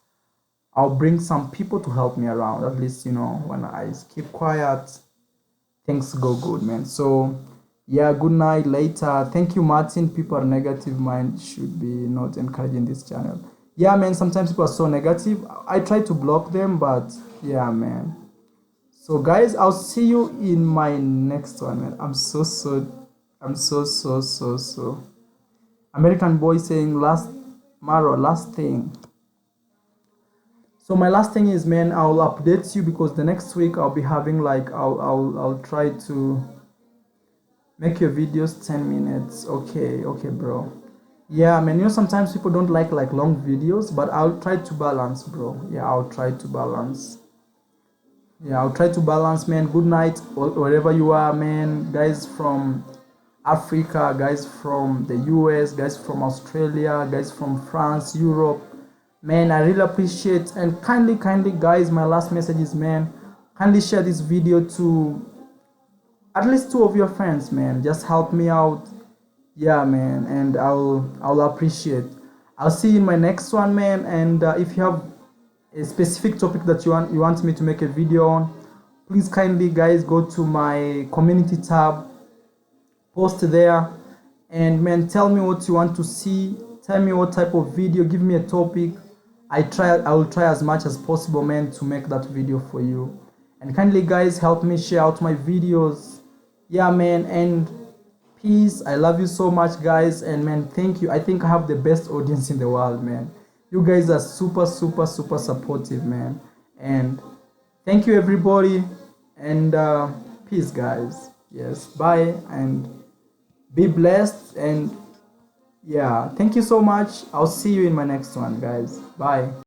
I'll bring some people to help me around. At least, when I keep quiet, things go good, man. So, yeah, good night later. Thank you, Martin. People are negative mind should be not encouraging this channel. Yeah, man, sometimes people are so negative. I try to block them, but yeah, man. So, guys, I'll see you in my next one, man. I'm so. American boy saying last thing. So my last thing is, man, I'll update you because the next week I'll be having like I'll try to make your videos 10 minutes. Okay, bro. Yeah, man, sometimes people don't like long videos, but I'll try to balance, bro. Yeah, I'll try to balance. Yeah, I'll try to balance, man. Good night, wherever you are, man. Guys from Africa, guys from the US, guys from Australia, guys from France, Europe. Man, I really appreciate and kindly, guys, my last message is, man, kindly share this video to at least 2 of your friends, man. Just help me out. Yeah, man, and I'll appreciate. I'll see you in my next one, man. And if you have a specific topic that you want me to make a video on, please kindly, guys, go to my community tab, post there, and man, tell me what you want to see. Tell me what type of video. Give me a topic. I will try as much as possible, man, to make that video for you. And kindly, guys, help me share out my videos. Yeah, man, and peace. I love you so much, guys, and man, thank you. I think I have the best audience in the world, man. You guys are super supportive, man. And thank you, everybody, and peace, guys. Yes, bye, and be blessed. And yeah, thank you so much. I'll see you in my next one, guys. Bye.